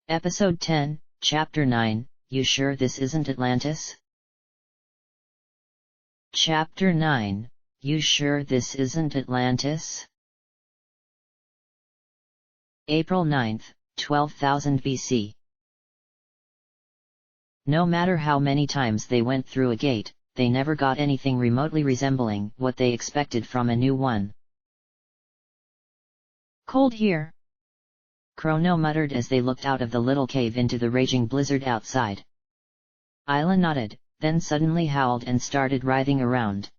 Episode 10, Chapter 9, You Sure This Isn't Atlantis? Chapter 9, You Sure This Isn't Atlantis? April 9, 12,000 BC. No matter how many times they went through a gate, they never got anything remotely resembling what they expected from a new one. Cold here, Chrono muttered as they looked out of the little cave into the raging blizzard outside. Isla nodded, then suddenly howled and started writhing around.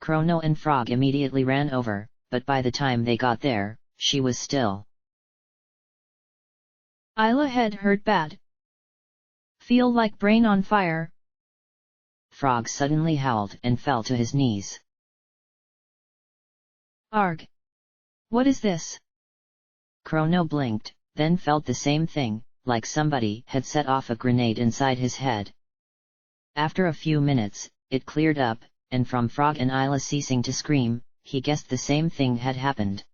Chrono and Frog immediately ran over, but by the time they got there, she was still. Isla head hurt bad. Feel like brain on fire. Frog suddenly howled and fell to his knees. Arg! What is this? Chrono blinked, then felt the same thing, like somebody had set off a grenade inside his head. After a few minutes, it cleared up, and from Frog and Isla ceasing to scream, he guessed the same thing had happened.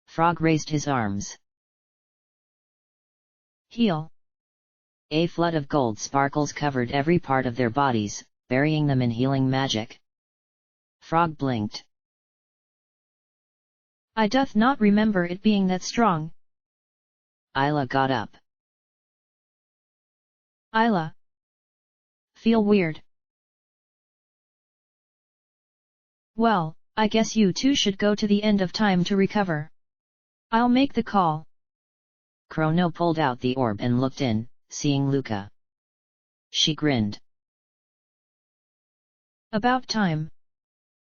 Frog raised his arms. Heal! A flood of gold sparkles covered every part of their bodies, burying them in healing magic. Frog blinked. I doth not remember it being that strong. Isla got up. Isla. Feel weird. Well, I guess you two should go to the end of time to recover. I'll make the call. Chrono pulled out the orb and looked in, seeing Luca. She grinned. About time.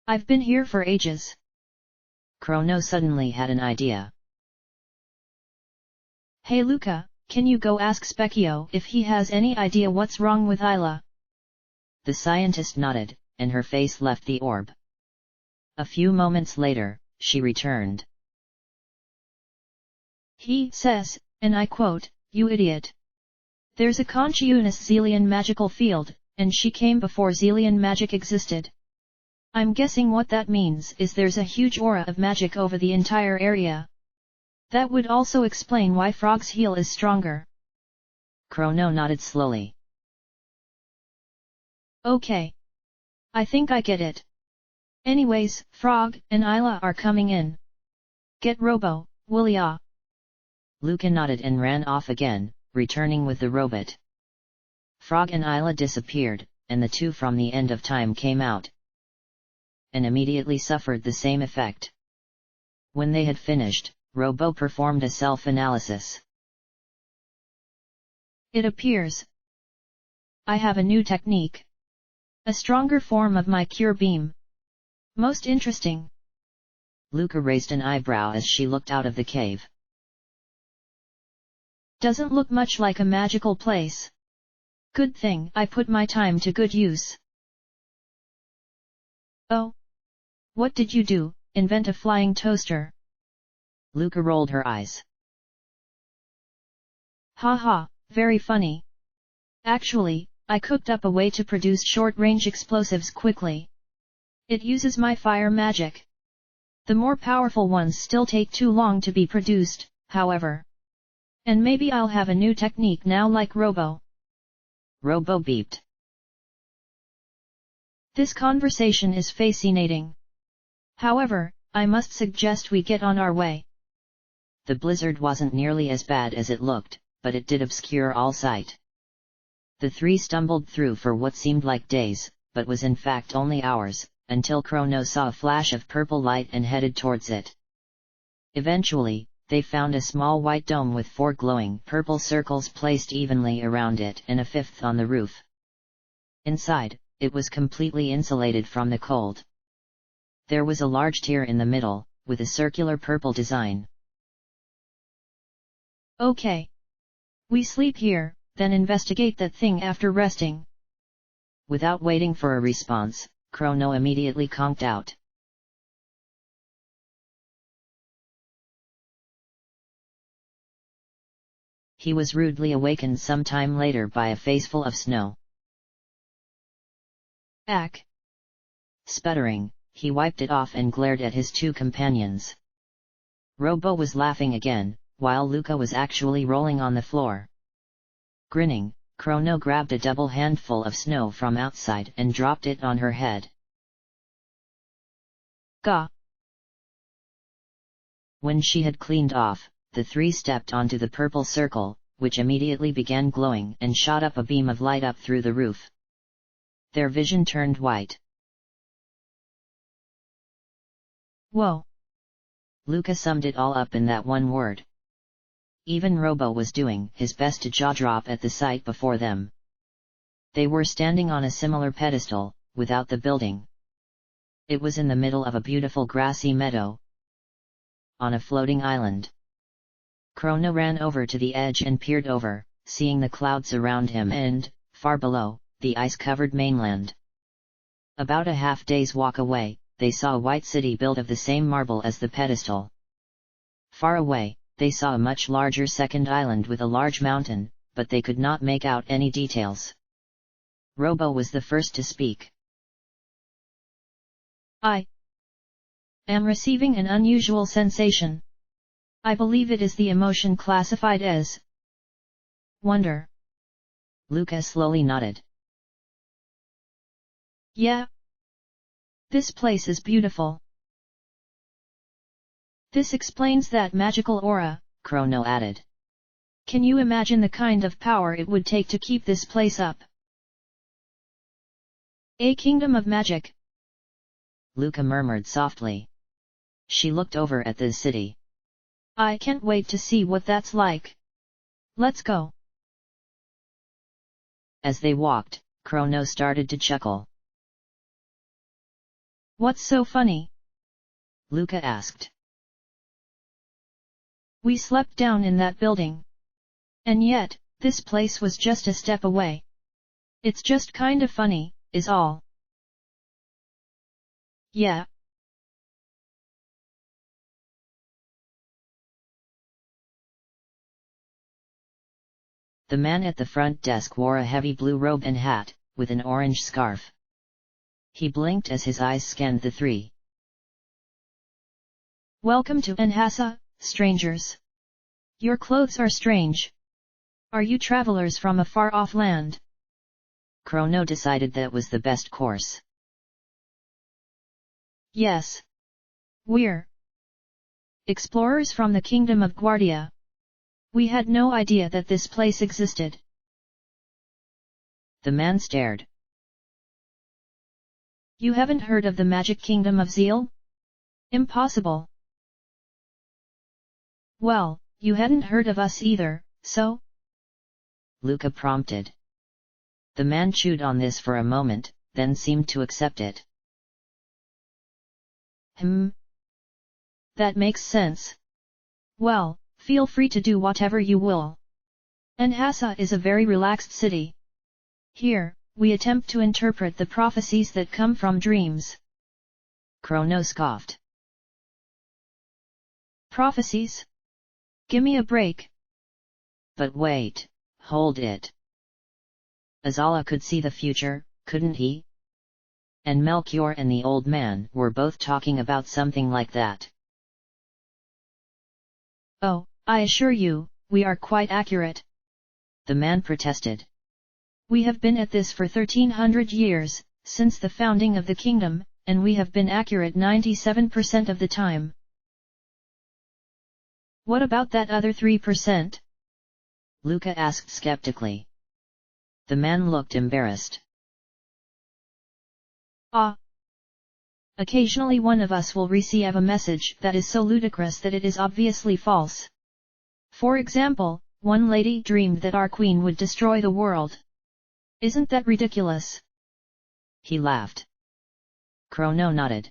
I've been here for ages. Chrono suddenly had an idea. Hey Luca, can you go ask Specchio if he has any idea what's wrong with Isla? The scientist nodded, and her face left the orb. A few moments later, she returned. He says, and I quote, "You idiot. There's a conscious Xelian magical field, and she came before Xelian magic existed. I'm guessing what that means is there's a huge aura of magic over the entire area. That would also explain why Frog's heal is stronger." Chrono nodded slowly. Okay. I think I get it. Anyways, Frog and Isla are coming in. Get Robo, will ya? Luca nodded and ran off again, returning with the robot. Frog and Isla disappeared, and the two from the end of time came out, and immediately suffered the same effect. When they had finished, Robo performed a self-analysis. It appears I have a new technique. A stronger form of my cure beam. Most interesting. Luca raised an eyebrow as she looked out of the cave. Doesn't look much like a magical place. Good thing I put my time to good use. Oh. What did you do, invent a flying toaster? Luca rolled her eyes. Ha ha, very funny. Actually, I cooked up a way to produce short-range explosives quickly. It uses my fire magic. The more powerful ones still take too long to be produced, however. And maybe I'll have a new technique now like Robo. Robo beeped. This conversation is fascinating. However, I must suggest we get on our way. The blizzard wasn't nearly as bad as it looked, but it did obscure all sight. The three stumbled through for what seemed like days, but was in fact only hours, until Chrono saw a flash of purple light and headed towards it. Eventually, they found a small white dome with 4 glowing purple circles placed evenly around it and a 5th on the roof. Inside, it was completely insulated from the cold. There was a large tier in the middle, with a circular purple design. Okay. We sleep here, then investigate that thing after resting. Without waiting for a response, Chrono immediately conked out. He was rudely awakened some time later by a face full of snow. Ack! Sputtering, he wiped it off and glared at his two companions. Robo was laughing again, while Luca was actually rolling on the floor. Grinning, Chrono grabbed a double handful of snow from outside and dropped it on her head. Gah! When she had cleaned off, the three stepped onto the purple circle, which immediately began glowing and shot up a beam of light up through the roof. Their vision turned white. Whoa! Luca summed it all up in that one word. Even Robo was doing his best to jaw-drop at the sight before them. They were standing on a similar pedestal, without the building. It was in the middle of a beautiful grassy meadow, on a floating island. Chrono ran over to the edge and peered over, seeing the clouds around him and, far below, the ice-covered mainland. About a half-day's walk away, they saw a white city built of the same marble as the pedestal. Far away, they saw a much larger second island with a large mountain, but they could not make out any details. Robo was the first to speak. I am receiving an unusual sensation. I believe it is the emotion classified as wonder. Luca slowly nodded. Yeah. This place is beautiful. This explains that magical aura, Chrono added. Can you imagine the kind of power it would take to keep this place up? A kingdom of magic. Luca murmured softly. She looked over at the city. I can't wait to see what that's like. Let's go. As they walked, Chrono started to chuckle. What's so funny? Luca asked. We slept down in that building. And yet, this place was just a step away. It's just kind of funny, is all. Yeah. The man at the front desk wore a heavy blue robe and hat, with an orange scarf. He blinked as his eyes scanned the three. Welcome to Nhasa, strangers. Your clothes are strange. Are you travelers from a far-off land? Chrono decided that was the best course. Yes. We're explorers from the kingdom of Guardia. We had no idea that this place existed. The man stared. You haven't heard of the magic kingdom of Zeal? Impossible. Well, you hadn't heard of us either, so? Luca prompted. The man chewed on this for a moment, then seemed to accept it. That makes sense. Well, feel free to do whatever you will. Nhasa is a very relaxed city. Here, we attempt to interpret the prophecies that come from dreams. Chrono scoffed. Prophecies? Gimme a break. But wait, hold it. Azala could see the future, couldn't he? And Melchior and the old man were both talking about something like that. Oh, I assure you, we are quite accurate. The man protested. We have been at this for 1300 years, since the founding of the kingdom, and we have been accurate 97% of the time. What about that other 3%? Luca asked skeptically. The man looked embarrassed. Occasionally one of us will receive a message that is so ludicrous that it is obviously false. For example, one lady dreamed that our queen would destroy the world. Isn't that ridiculous? He laughed. Chrono nodded.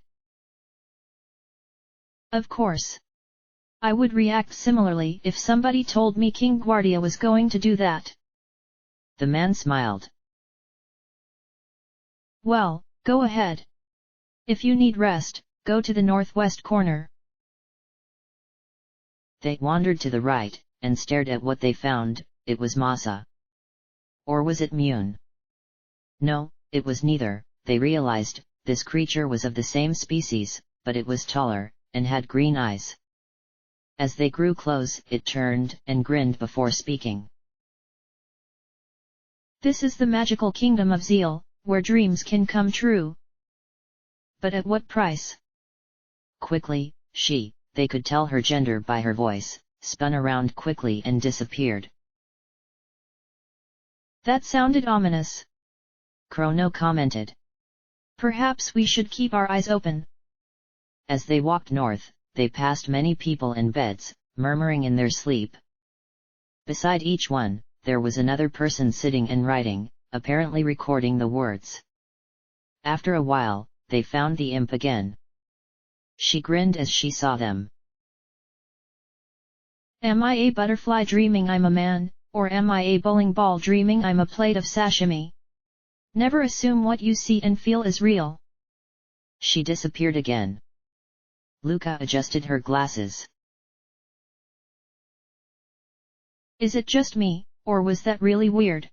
Of course. I would react similarly if somebody told me King Guardia was going to do that. The man smiled. Well, go ahead. If you need rest, go to the northwest corner. They wandered to the right, and stared at what they found. It was Masa. Or was it Mune? No, it was neither. They realized, this creature was of the same species, but it was taller, and had green eyes. As they grew close, it turned and grinned before speaking. This is the magical kingdom of Zeal, where dreams can come true. But at what price? Quickly, they could tell her gender by her voice, spun around quickly and disappeared. That sounded ominous. Chrono commented. Perhaps we should keep our eyes open. As they walked north, they passed many people in beds, murmuring in their sleep. Beside each one, there was another person sitting and writing, apparently recording the words. After a while, they found the imp again. She grinned as she saw them. Am I a butterfly dreaming I'm a man, or am I a bowling ball dreaming I'm a plate of sashimi? Never assume what you see and feel is real. She disappeared again. Luca adjusted her glasses. Is it just me, or was that really weird?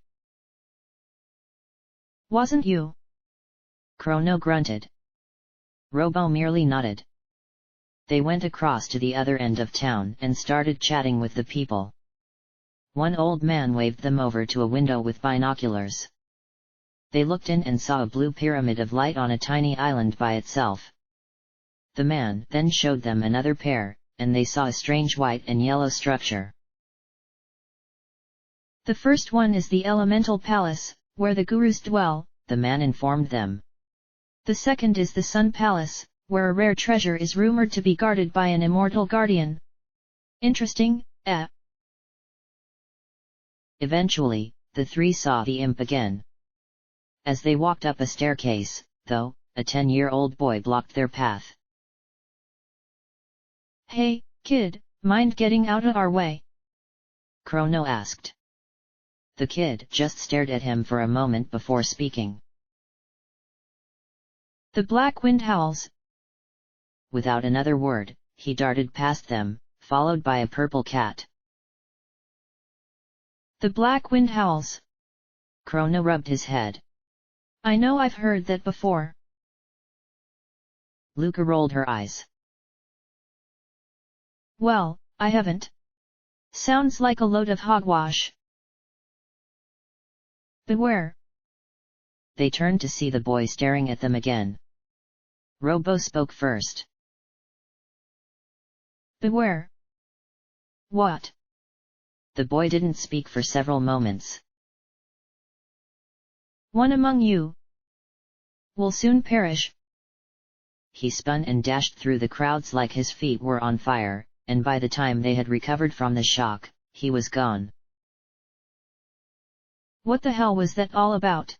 Wasn't you? Chrono grunted. Robo merely nodded. They went across to the other end of town and started chatting with the people. One old man waved them over to a window with binoculars. They looked in and saw a blue pyramid of light on a tiny island by itself. The man then showed them another pair, and they saw a strange white and yellow structure. The first one is the elemental palace, where the gurus dwell, the man informed them. The second is the Sun Palace, where a rare treasure is rumored to be guarded by an immortal guardian. Interesting, eh? Eventually, the three saw the imp again. As they walked up a staircase, though, a 10-year-old boy blocked their path. Hey, kid, mind getting out of our way? Chrono asked. The kid just stared at him for a moment before speaking. The black wind howls. Without another word, he darted past them, followed by a purple cat. The black wind howls. Chrono rubbed his head. I know I've heard that before. Luca rolled her eyes. Well, I haven't. Sounds like a load of hogwash. Beware. They turned to see the boy staring at them again. Robo spoke first. Beware. What? The boy didn't speak for several moments. One among you will soon perish. He spun and dashed through the crowds like his feet were on fire, and by the time they had recovered from the shock, he was gone. What the hell was that all about?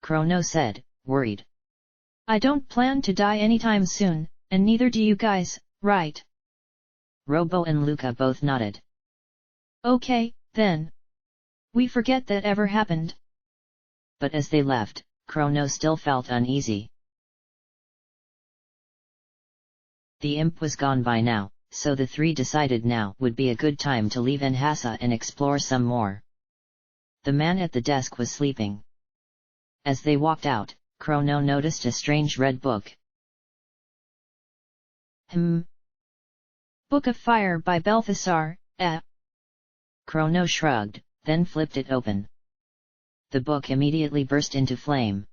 Chrono said, worried. I don't plan to die anytime soon, and neither do you guys, right? Robo and Luca both nodded. Okay, then. We forget that ever happened. But as they left, Chrono still felt uneasy. The imp was gone by now, so the three decided now would be a good time to leave Nhasa and explore some more. The man at the desk was sleeping. As they walked out, Chrono noticed a strange red book. Book of Fire by Balthasar, eh? Chrono shrugged, then flipped it open. The book immediately burst into flame.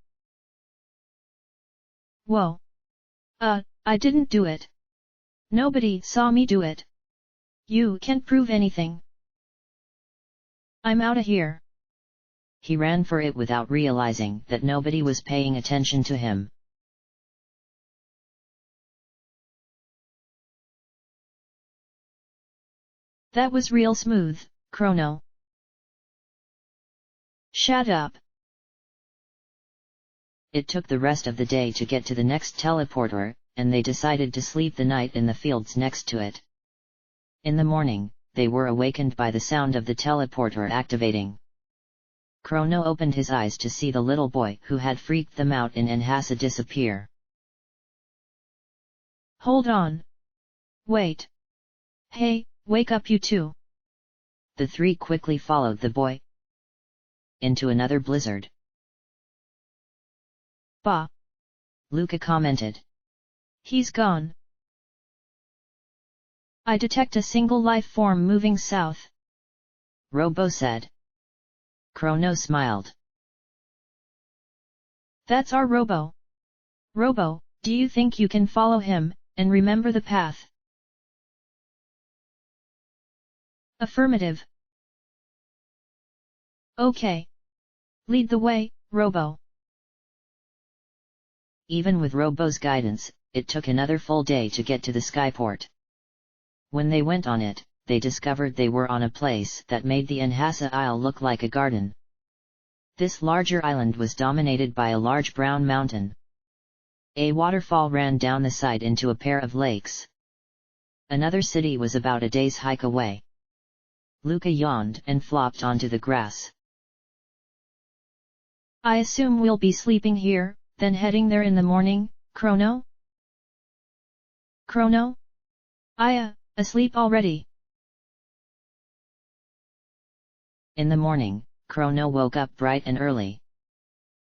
Whoa! I didn't do it. Nobody saw me do it. You can't prove anything. I'm outta here. He ran for it without realizing that nobody was paying attention to him. That was real smooth, Chrono. Shut up. It took the rest of the day to get to the next teleporter, and they decided to sleep the night in the fields next to it. In the morning, they were awakened by the sound of the teleporter activating. Chrono opened his eyes to see the little boy who had freaked them out in Nhasa disappear. Hold on. Wait. Hey, wake up you two. The three quickly followed the boy into another blizzard. Bah! Luca commented. He's gone. I detect a single life form moving south. Robo said. Chrono smiled. That's our Robo. Robo, do you think you can follow him, and remember the path? Affirmative. Okay. Lead the way, Robo. Even with Robo's guidance, it took another full day to get to the skyport. When they went on it, they discovered they were on a place that made the Nhasa Isle look like a garden. This larger island was dominated by a large brown mountain. A waterfall ran down the side into a pair of lakes. Another city was about a day's hike away. Luca yawned and flopped onto the grass. I assume we'll be sleeping here, then heading there in the morning, Chrono? Chrono? Asleep already. In the morning, Chrono woke up bright and early.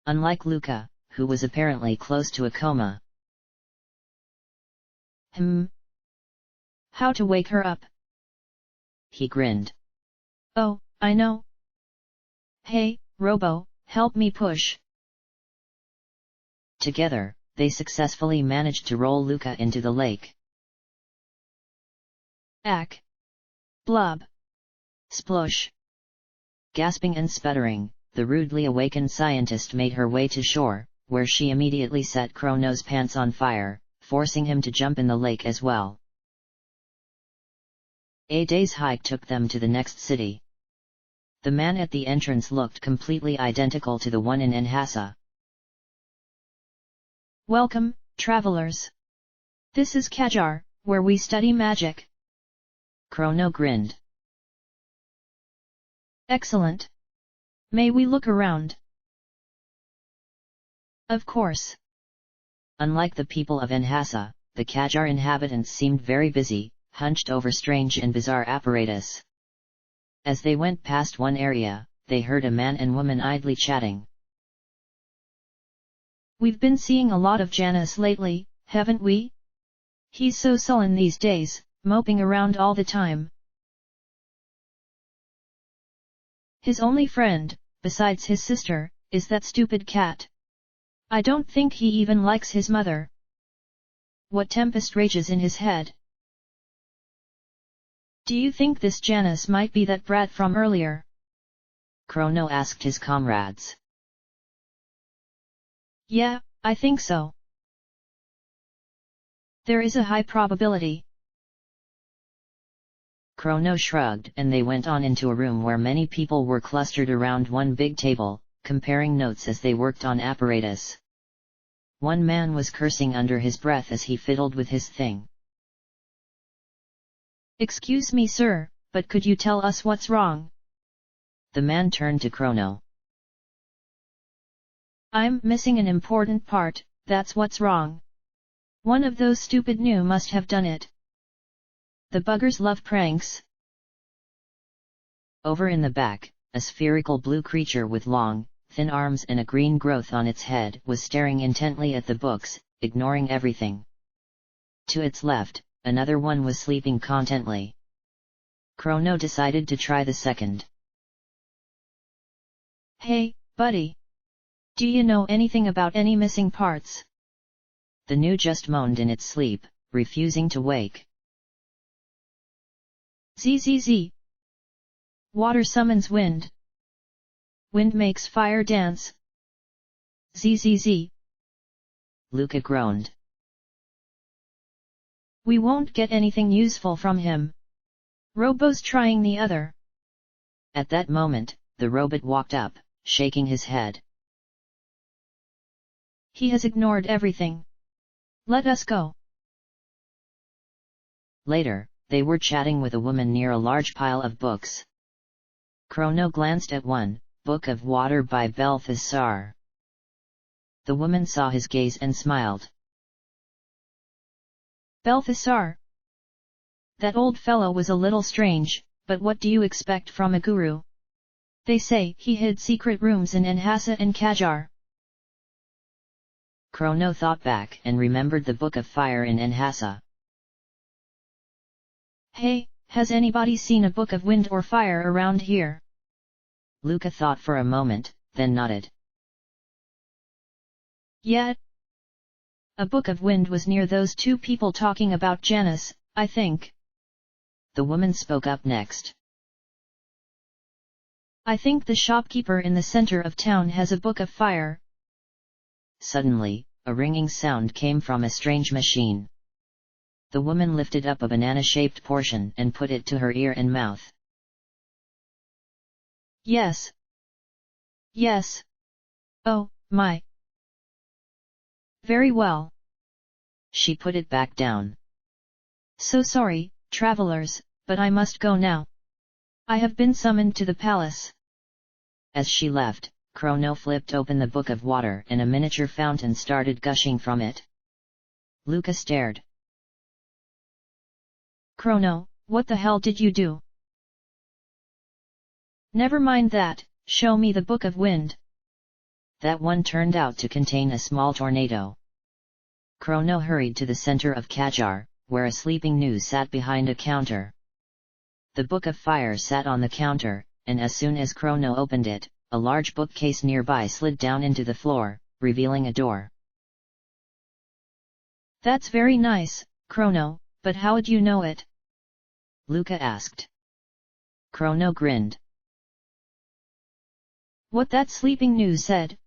Unlike Luca, who was apparently close to a coma. How to wake her up? He grinned. Oh, I know. Hey, Robo, help me push. Together, they successfully managed to roll Luca into the lake. Ack. Blob. Splosh. Gasping and sputtering, the rudely awakened scientist made her way to shore, where she immediately set Chrono's pants on fire, forcing him to jump in the lake as well. A day's hike took them to the next city. The man at the entrance looked completely identical to the one in Nhasa. Welcome, travelers. This is Kajar, where we study magic. Chrono grinned. Excellent. May we look around? Of course. Unlike the people of Nhasa, the Kajar inhabitants seemed very busy, hunched over strange and bizarre apparatus. As they went past one area, they heard a man and woman idly chatting. We've been seeing a lot of Janus lately, haven't we? He's so sullen these days, moping around all the time. His only friend, besides his sister, is that stupid cat. I don't think he even likes his mother. What tempest rages in his head? Do you think this Janus might be that brat from earlier? Chrono asked his comrades. Yeah, I think so. There is a high probability. Chrono shrugged and they went on into a room where many people were clustered around one big table, comparing notes as they worked on apparatus. One man was cursing under his breath as he fiddled with his thing. Excuse me, sir, but could you tell us what's wrong? The man turned to Chrono. I'm missing an important part, that's what's wrong. One of those stupid new must have done it. The buggers love pranks. Over in the back, a spherical blue creature with long, thin arms and a green growth on its head was staring intently at the books, ignoring everything. To its left, another one was sleeping contently. Chrono decided to try the second. Hey, buddy. Do you know anything about any missing parts? The new just moaned in its sleep, refusing to wake. ZZZ. Water summons wind. Wind makes fire dance. ZZZ. Luca groaned. We won't get anything useful from him. Robo's trying the other. At that moment, the robot walked up, shaking his head. He has ignored everything. Let us go. Later, they were chatting with a woman near a large pile of books. Chrono glanced at one, Book of Water by Balthasar. The woman saw his gaze and smiled. Balthasar. That old fellow was a little strange, but what do you expect from a guru? They say he hid secret rooms in Nhasa and Kajar. Chrono thought back and remembered the Book of Fire in Nhasa. Hey, has anybody seen a book of wind or fire around here? Luca thought for a moment, then nodded. Yeah. A book of wind was near those two people talking about Janice, I think. The woman spoke up next. I think the shopkeeper in the center of town has a book of fire. Suddenly, a ringing sound came from a strange machine. The woman lifted up a banana-shaped portion and put it to her ear and mouth. Yes. Yes. Oh, my. Very well. She put it back down. So sorry, travelers, but I must go now. I have been summoned to the palace. As she left, Chrono flipped open the book of water and a miniature fountain started gushing from it. Luca stared. Chrono, what the hell did you do? Never mind that, show me the book of wind. That one turned out to contain a small tornado. Chrono hurried to the center of Qajar, where a sleeping gnu sat behind a counter. The book of fire sat on the counter, and as soon as Chrono opened it, a large bookcase nearby slid down into the floor, revealing a door. That's very nice, Chrono, but how'd you know it? Luca asked. Chrono grinned. What that sleeping gnu said.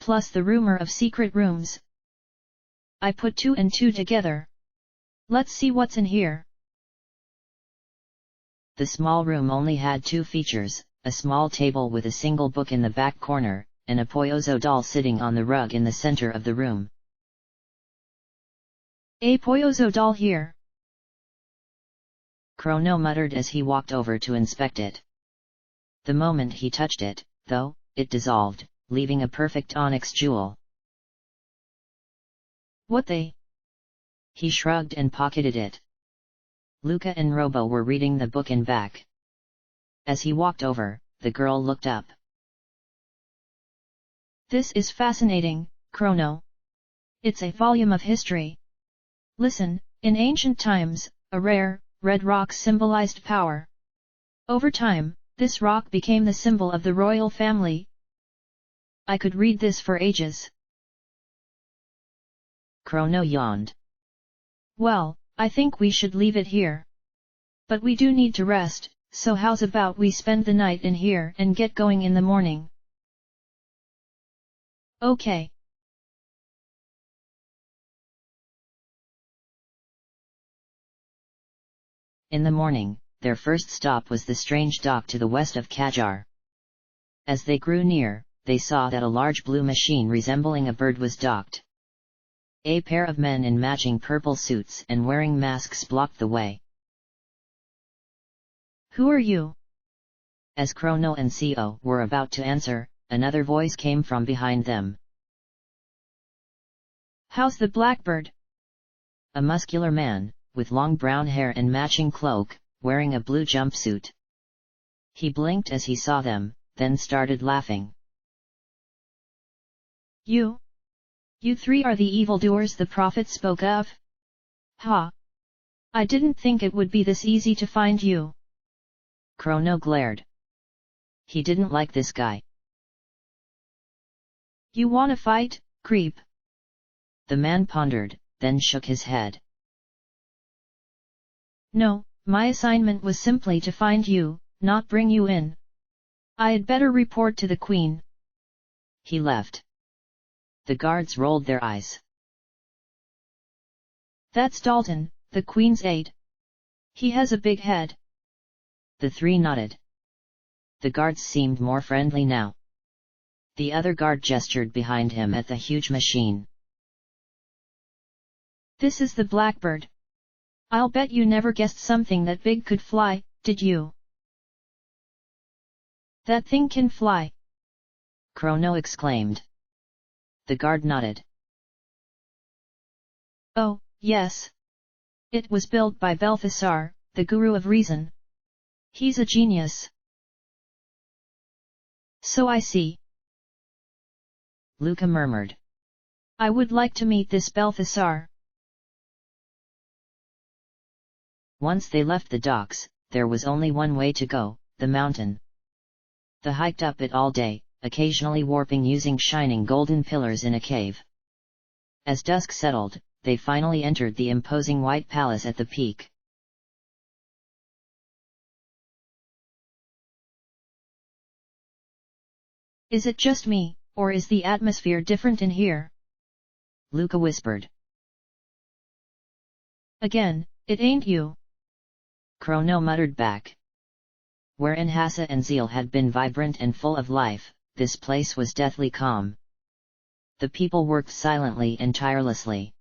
Plus the rumor of secret rooms. I put 2 and 2 together. Let's see what's in here. The small room only had 2 features, a small table with a single book in the back corner, and a Poyozzo doll sitting on the rug in the center of the room. A Poyozzo doll here. Chrono muttered as he walked over to inspect it. The moment he touched it, though, it dissolved, leaving a perfect onyx jewel. What the? He shrugged and pocketed it. Luca and Robo were reading the book in back. As he walked over, the girl looked up. This is fascinating, Chrono. It's a volume of history. Listen, in ancient times, a rare, red rock symbolized power. Over time, this rock became the symbol of the royal family. I could read this for ages. Chrono yawned. Well, I think we should leave it here. But we do need to rest, so how's about we spend the night in here and get going in the morning? Okay. In the morning, their first stop was the strange dock to the west of Qajar. As they grew near, they saw that a large blue machine resembling a bird was docked. A pair of men in matching purple suits and wearing masks blocked the way. Who are you? As Chrono and Co were about to answer, another voice came from behind them. How's the blackbird? A muscular man, with long brown hair and matching cloak, wearing a blue jumpsuit. He blinked as he saw them, then started laughing. You 3 are the evildoers the prophet spoke of? Ha! I didn't think it would be this easy to find you. Chrono glared. He didn't like this guy. You wanna fight, creep? The man pondered, then shook his head. No, my assignment was simply to find you, not bring you in. I'd better report to the queen. He left. The guards rolled their eyes. That's Dalton, the queen's aide. He has a big head. The 3 nodded. The guards seemed more friendly now. The other guard gestured behind him at the huge machine. This is the blackbird. I'll bet you never guessed something that big could fly, did you? That thing can fly! Chrono exclaimed. The guard nodded. Oh, yes. It was built by Belphasar, the guru of reason. He's a genius. So I see. Luca murmured. I would like to meet this Belphasar. Once they left the docks, there was only one way to go, the mountain. They hiked up it all day, occasionally warping using shining golden pillars in a cave. As dusk settled, they finally entered the imposing white palace at the peak. Is it just me, or is the atmosphere different in here? Luca whispered. Again, it ain't you. Chrono muttered back. Where Nhasa and Zeal had been vibrant and full of life, this place was deathly calm. The people worked silently and tirelessly.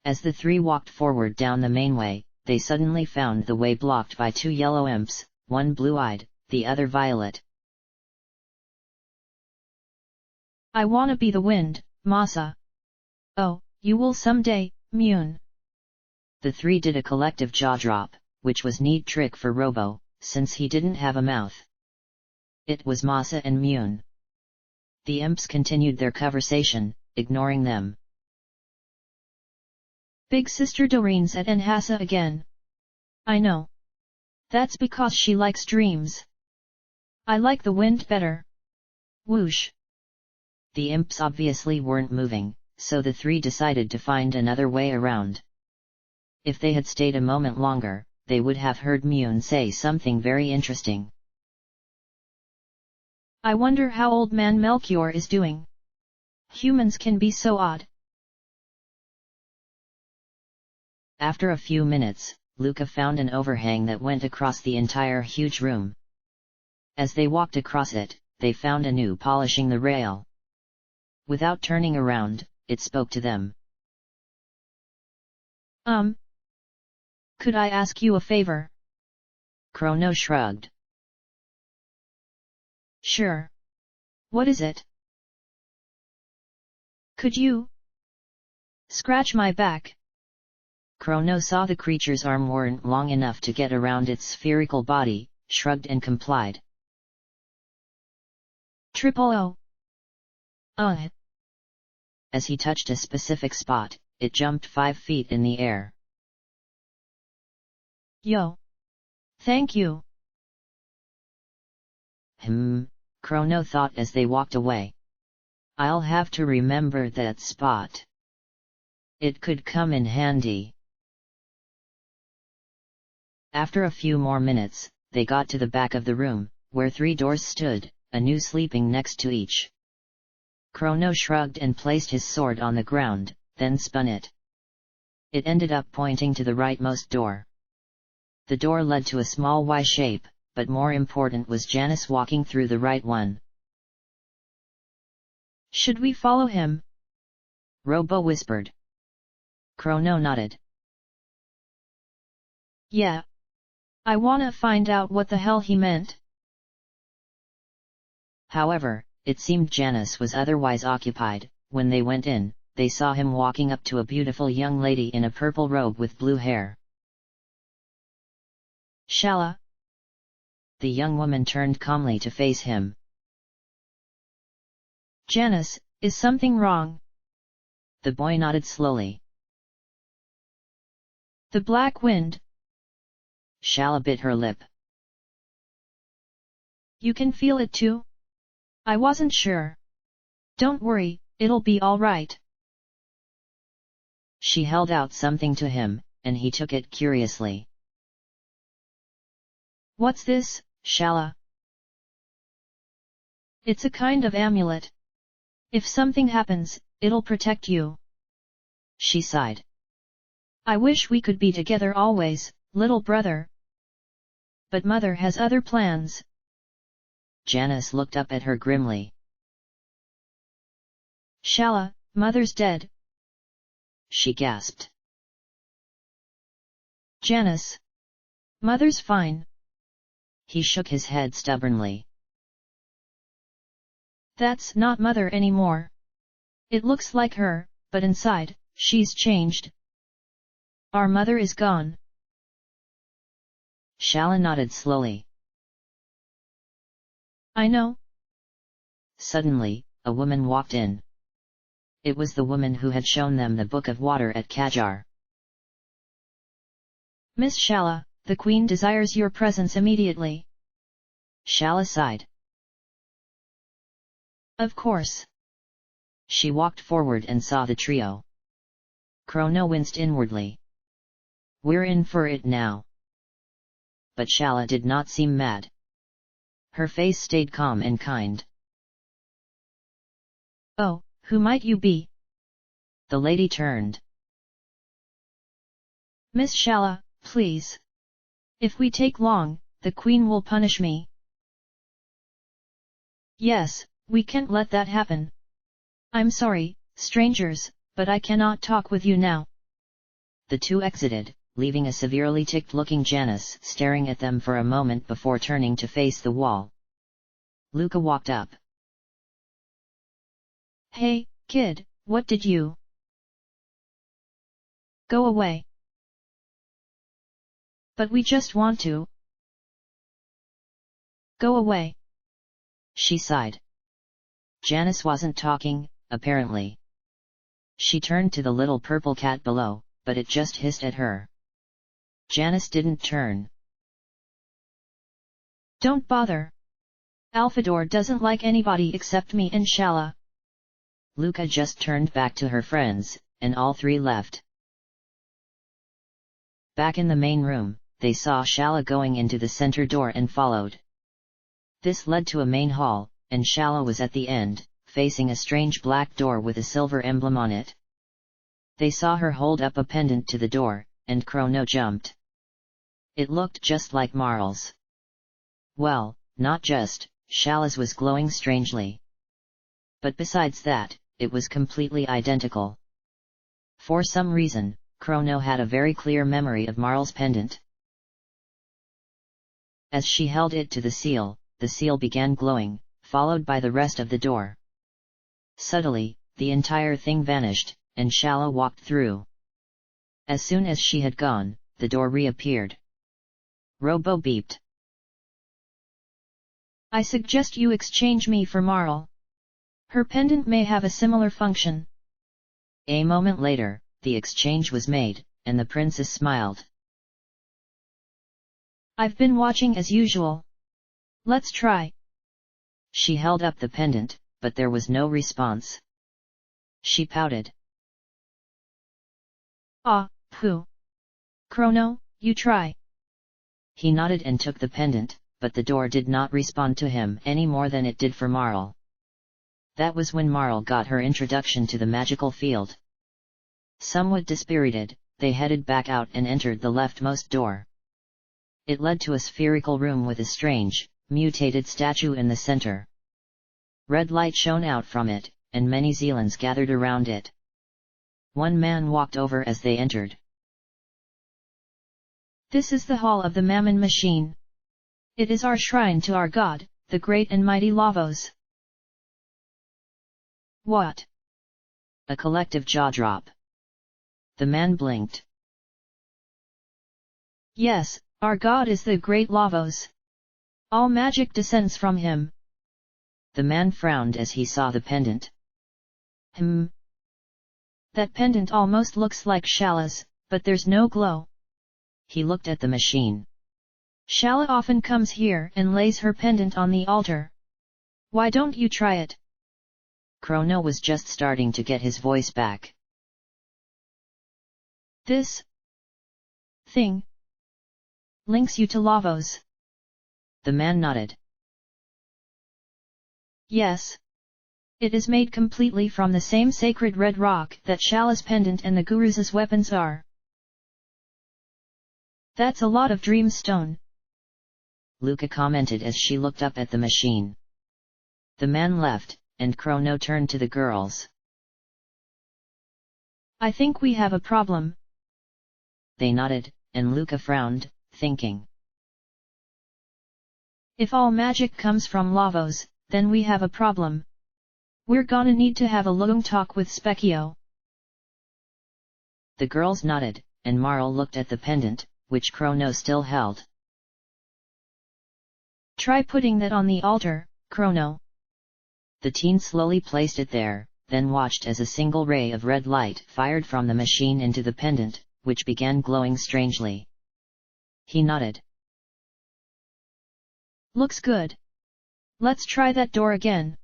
As the three walked forward down the main way, they suddenly found the way blocked by two yellow imps, one blue-eyed, the other violet. I wanna be the wind, Masa. Oh, you will someday, Mune. The three did a collective jaw drop, which was neat trick for Robo, since he didn't have a mouth. It was Masa and Mune. The imps continued their conversation, ignoring them. Big Sister Doreen's at Nhasa again. I know. That's because she likes dreams. I like the wind better. Whoosh. The imps obviously weren't moving, so the three decided to find another way around. If they had stayed a moment longer, they would have heard Mune say something very interesting. I wonder how old man Melchior is doing. Humans can be so odd. After a few minutes, Luca found an overhang that went across the entire huge room. As they walked across it, they found Anu polishing the rail. Without turning around, it spoke to them. Could I ask you a favor? Chrono shrugged. Sure. What is it? Could you scratch my back? Chrono saw the creature's arm weren't long enough to get around its spherical body, shrugged and complied. Triple O. As he touched a specific spot, it jumped 5 feet in the air. Yo. Thank you. Chrono thought as they walked away. I'll have to remember that spot. It could come in handy. After a few more minutes, they got to the back of the room, where 3 doors stood, Anu sleeping next to each. Chrono shrugged and placed his sword on the ground, then spun it. It ended up pointing to the rightmost door. The door led to a small Y shape, but more important was Janice walking through the right one. Should we follow him? Robo whispered. Chrono nodded. Yeah. I wanna find out what the hell he meant. However, it seemed Janice was otherwise occupied. When they went in, they saw him walking up to a beautiful young lady in a purple robe with blue hair. Shala. The young woman turned calmly to face him. Janice, is something wrong? The boy nodded slowly. The black wind. Shala bit her lip. You can feel it too? I wasn't sure. Don't worry, it'll be all right. She held out something to him, and he took it curiously. What's this, Shala? It's a kind of amulet. If something happens, it'll protect you. She sighed. I wish we could be together always, little brother. But mother has other plans. Janice looked up at her grimly. Shala, mother's dead. She gasped. Janice. Mother's fine. He shook his head stubbornly. That's not mother anymore. It looks like her, but inside, she's changed. Our mother is gone. Shala nodded slowly. I know. Suddenly, a woman walked in. It was the woman who had shown them the Book of Water at Kajar. Miss Shala, the Queen desires your presence immediately. Shala sighed. Of course. She walked forward and saw the trio. Chrono winced inwardly. We're in for it now. But Shala did not seem mad. Her face stayed calm and kind. Oh, who might you be? The lady turned. Miss Shala, please. If we take long, the Queen will punish me. Yes, we can't let that happen. I'm sorry, strangers, but I cannot talk with you now. The two exited, leaving a severely ticked-looking Janice staring at them for a moment before turning to face the wall. Luca walked up. Hey, kid, what did you? Go away. But we just want to. Go away. She sighed. Janice wasn't talking, apparently. She turned to the little purple cat below, but it just hissed at her. Janice didn't turn. Don't bother. Alphador doesn't like anybody except me and Shala. Luca just turned back to her friends, and all three left. Back in the main room, they saw Shala going into the center door and followed. This led to a main hall, and Shala was at the end, facing a strange black door with a silver emblem on it. They saw her hold up a pendant to the door, and Chrono jumped. It looked just like Marl's. Well, not just, Shala's was glowing strangely. But besides that, it was completely identical. For some reason, Chrono had a very clear memory of Marl's pendant. As she held it to the seal began glowing, followed by the rest of the door. Subtly, the entire thing vanished, and Shala walked through. As soon as she had gone, the door reappeared. Robo beeped. I suggest you exchange me for Marl. Her pendant may have a similar function. A moment later, the exchange was made, and the princess smiled. I've been watching as usual. Let's try. She held up the pendant, but there was no response. She pouted. Ah, pooh. Chrono, you try. He nodded and took the pendant, but the door did not respond to him any more than it did for Marl. That was when Marl got her introduction to the magical field. Somewhat dispirited, they headed back out and entered the leftmost door. It led to a spherical room with a strange, mutated statue in the center. Red light shone out from it, and many Zealans gathered around it. One man walked over as they entered. This is the hall of the Mammon Machine. It is our shrine to our god, the great and mighty Lavos. What? A collective jaw drop. The man blinked. Yes, our god is the great Lavos. All magic descends from him. The man frowned as he saw the pendant. That pendant almost looks like Shala's, but there's no glow. He looked at the machine. Shala often comes here and lays her pendant on the altar. Why don't you try it? Chrono was just starting to get his voice back. This thing links you to Lavos. The man nodded. Yes. It is made completely from the same sacred red rock that Shala's pendant and the Guru's weapons are. That's a lot of dreamstone. Luca commented as she looked up at the machine. The man left, and Chrono turned to the girls. I think we have a problem. They nodded, and Luca frowned, thinking. If all magic comes from Lavos, then we have a problem. We're gonna need to have a long talk with Specchio. The girls nodded, and Marl looked at the pendant, which Chrono still held. Try putting that on the altar, Chrono. The teen slowly placed it there, then watched as a single ray of red light fired from the machine into the pendant, which began glowing strangely. He nodded. Looks good. Let's try that door again.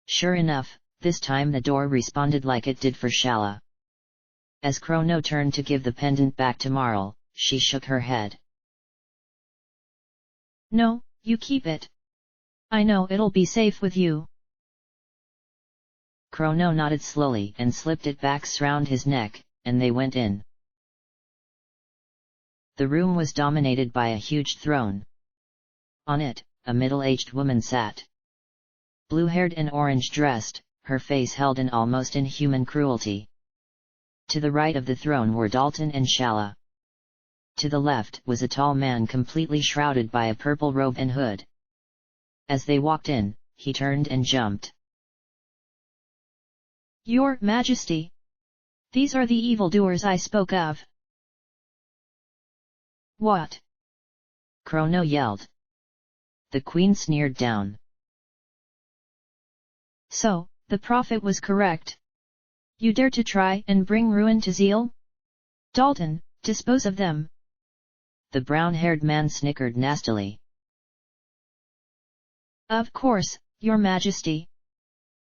Sure enough, this time the door responded like it did for Shala. As Chrono turned to give the pendant back to Marl, she shook her head. No, you keep it. I know it'll be safe with you. Chrono nodded slowly and slipped it back round his neck, and they went in. The room was dominated by a huge throne. On it, a middle-aged woman sat. Blue-haired and orange-dressed, her face held in almost inhuman cruelty. To the right of the throne were Dalton and Shala. To the left was a tall man completely shrouded by a purple robe and hood. As they walked in, he turned and jumped. Your Majesty! These are the evildoers I spoke of. What? Chrono yelled. The queen sneered down. So, the prophet was correct. You dare to try and bring ruin to Zeal? Dalton, dispose of them. The brown-haired man snickered nastily. Of course, Your Majesty.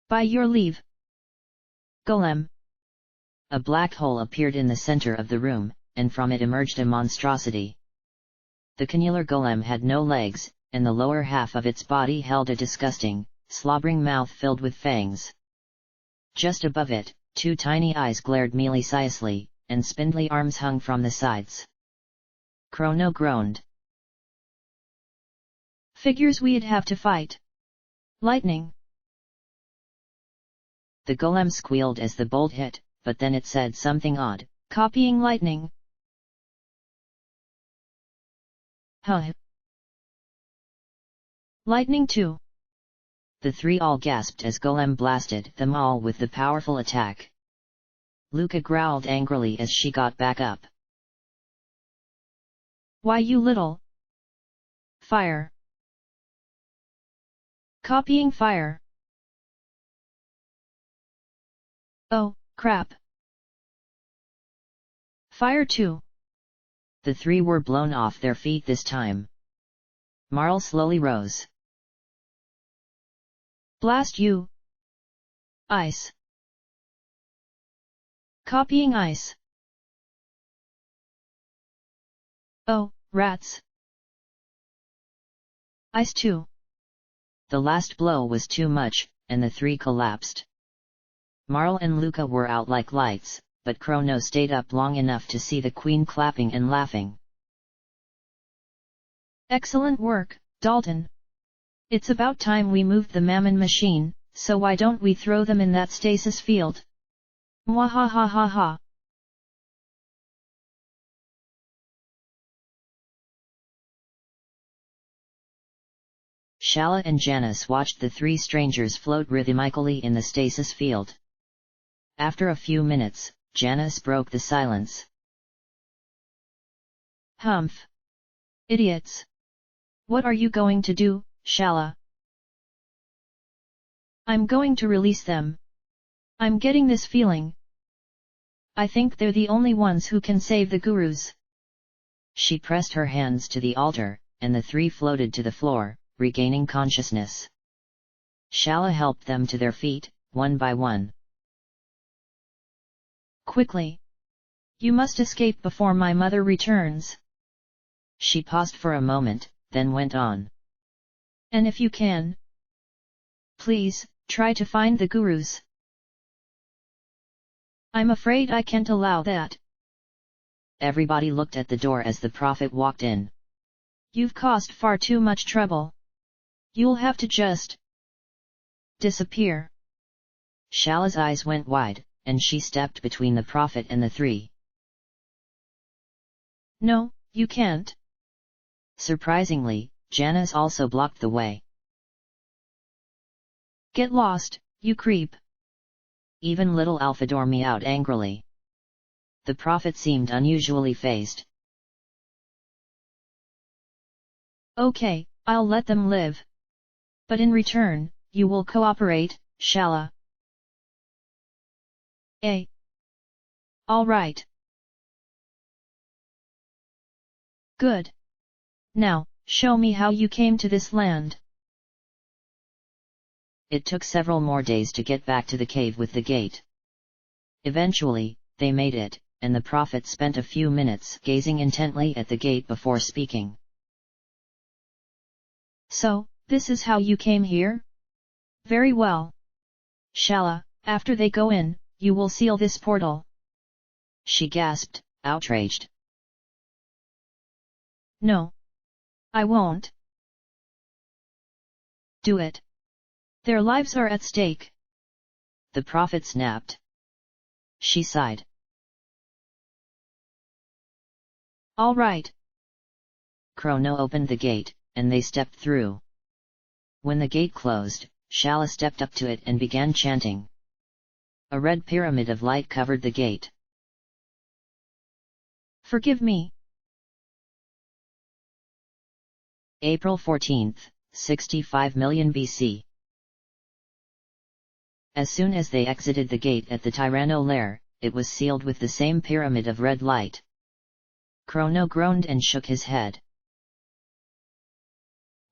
By your leave. Golem. A black hole appeared in the center of the room, and from it emerged a monstrosity. The canular golem had no legs, and the lower half of its body held a disgusting, slobbering mouth filled with fangs. Just above it, two tiny eyes glared maliciously, and spindly arms hung from the sides. Chrono groaned. Figures we'd have to fight. Lightning. The golem squealed as the bolt hit, but then it said something odd. Copying lightning. Huh. Lightning too. The three all gasped as Golem blasted them all with the powerful attack. Luca growled angrily as she got back up. Why you little... Fire. Copying fire. Oh, crap. Fire too. The three were blown off their feet this time. Marl slowly rose. Blast you! Ice. Copying ice. Oh, rats. Ice too. The last blow was too much, and the three collapsed. Marl and Luca were out like lights, but Chrono stayed up long enough to see the queen clapping and laughing. Excellent work, Dalton. It's about time we moved the Mammon machine, so why don't we throw them in that stasis field? Mwahahaha. Shala and Janice watched the three strangers float rhythmically in the stasis field. After a few minutes, Janice broke the silence. Humph. Idiots. What are you going to do, Shala? I'm going to release them. I'm getting this feeling. I think they're the only ones who can save the gurus. She pressed her hands to the altar, and the three floated to the floor, regaining consciousness. Shala helped them to their feet, one by one. Quickly! You must escape before my mother returns. She paused for a moment, then went on. And if you can, please, try to find the gurus. I'm afraid I can't allow that. Everybody looked at the door as the prophet walked in. You've caused far too much trouble. You'll have to just disappear. Shala's eyes went wide, and she stepped between the prophet and the three. No, you can't. Surprisingly, Janice also blocked the way. Get lost, you creep. Even little Alphador meowed angrily. The prophet seemed unusually fazed. Okay, I'll let them live. But in return, you will cooperate, Shala. All right. Good. Now, show me how you came to this land. It took several more days to get back to the cave with the gate. Eventually, they made it, and the prophet spent a few minutes gazing intently at the gate before speaking. So, this is how you came here? Very well. Shala, after they go in, you will seal this portal. She gasped, outraged. No. I won't. Do it. Their lives are at stake. The prophet snapped. She sighed. All right. Chrono opened the gate, and they stepped through. When the gate closed, Shala stepped up to it and began chanting. A red pyramid of light covered the gate. Forgive me. April 14th, 65 million BC. As soon as they exited the gate at the Tyranno lair, it was sealed with the same pyramid of red light. Chrono groaned and shook his head.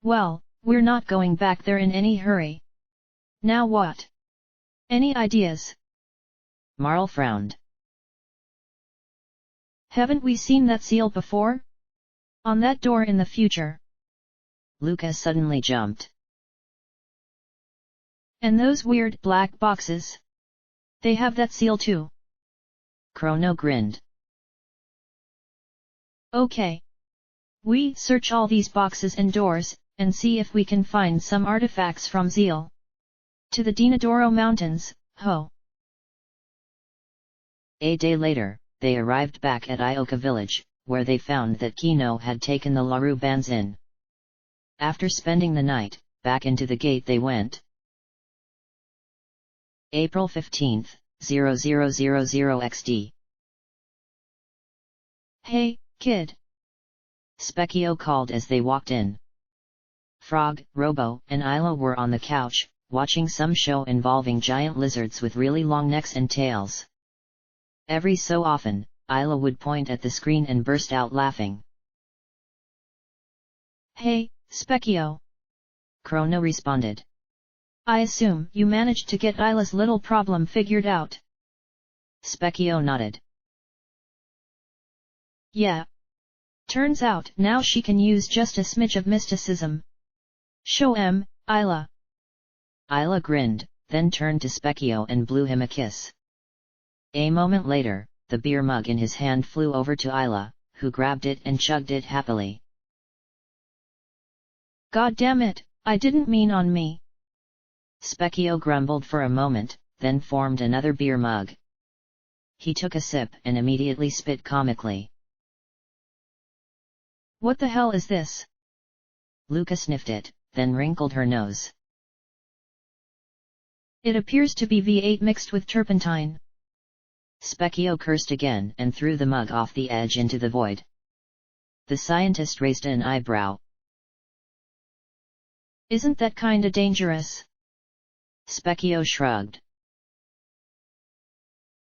Well, we're not going back there in any hurry. Now what? Any ideas? Marl frowned. Haven't we seen that seal before? On that door in the future. Lucas suddenly jumped. And those weird black boxes? They have that seal too. Chrono grinned. Okay. We search all these boxes and doors, and see if we can find some artifacts from Zeal. To the Dinodoro Mountains, ho! A day later, they arrived back at Ioka village, where they found that Kino had taken the Laru bands in. After spending the night, back into the gate they went. April 15th, 0000 XD. Hey, kid! Specchio called as they walked in. Frog, Robo, and Isla were on the couch, watching some show involving giant lizards with really long necks and tails. Every so often, Isla would point at the screen and burst out laughing. Hey, Specchio! Chrono responded. I assume you managed to get Isla's little problem figured out. Specchio nodded. Yeah. Turns out now she can use just a smidge of mysticism. Show em, Isla. Isla grinned, then turned to Specchio and blew him a kiss. A moment later, the beer mug in his hand flew over to Isla, who grabbed it and chugged it happily. God damn it, I didn't mean on me. Specchio grumbled for a moment, then formed another beer mug. He took a sip and immediately spit comically. What the hell is this? Luca sniffed it, then wrinkled her nose. It appears to be V8 mixed with turpentine. Specchio cursed again and threw the mug off the edge into the void. The scientist raised an eyebrow. Isn't that kinda dangerous? Specchio shrugged.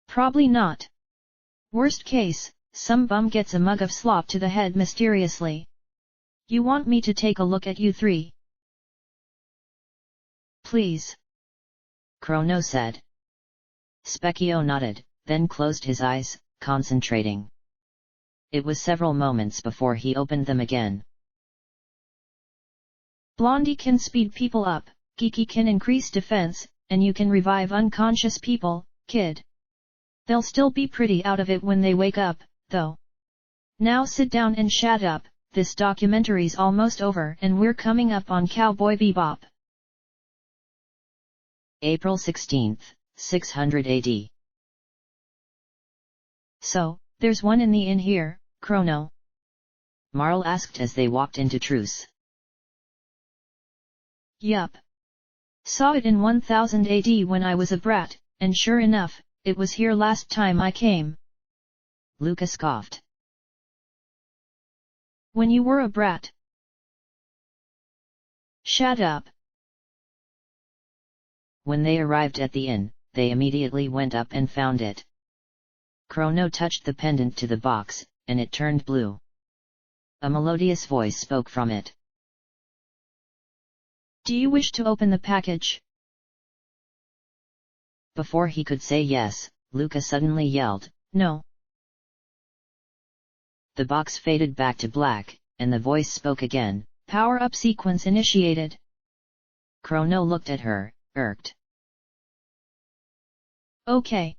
Probably not. Worst case, some bum gets a mug of slop to the head mysteriously. You want me to take a look at you three? Please. Chrono said. Specchio nodded, then closed his eyes, concentrating. It was several moments before he opened them again. Blondie can speed people up, Geeky can increase defense, and you can revive unconscious people, kid. They'll still be pretty out of it when they wake up, though. Now sit down and shut up, this documentary's almost over and we're coming up on Cowboy Bebop. April 16th, 600 AD. So, there's one in the inn here, Chrono? Marl asked as they walked into truce. Yup. Saw it in 1000 AD when I was a brat, and sure enough, it was here last time I came. Luca scoffed. When you were a brat. Shut up. When they arrived at the inn, they immediately went up and found it. Chrono touched the pendant to the box, and it turned blue. A melodious voice spoke from it. Do you wish to open the package? Before he could say yes, Luca suddenly yelled, No. The box faded back to black, and the voice spoke again. Power-up sequence initiated. Chrono looked at her, irked. Okay.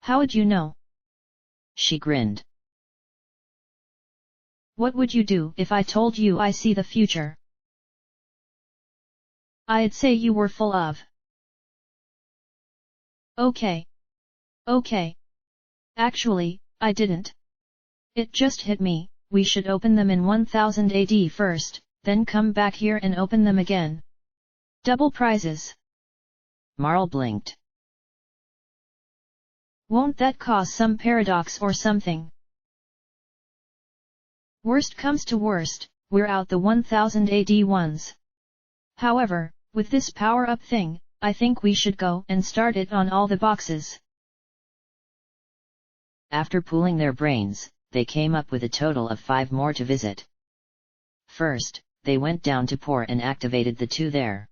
How'd you know? She grinned. What would you do if I told you I see the future? I'd say you were full of. Okay. Okay. Actually, I didn't. It just hit me, we should open them in 1000 AD first, then come back here and open them again. Double prizes. Marl blinked. Won't that cause some paradox or something? Worst comes to worst, we're out the 1000 AD ones. However, with this power-up thing, I think we should go and start it on all the boxes. After pooling their brains, they came up with a total of 5 more to visit. First, they went down to Pour and activated the 2 there.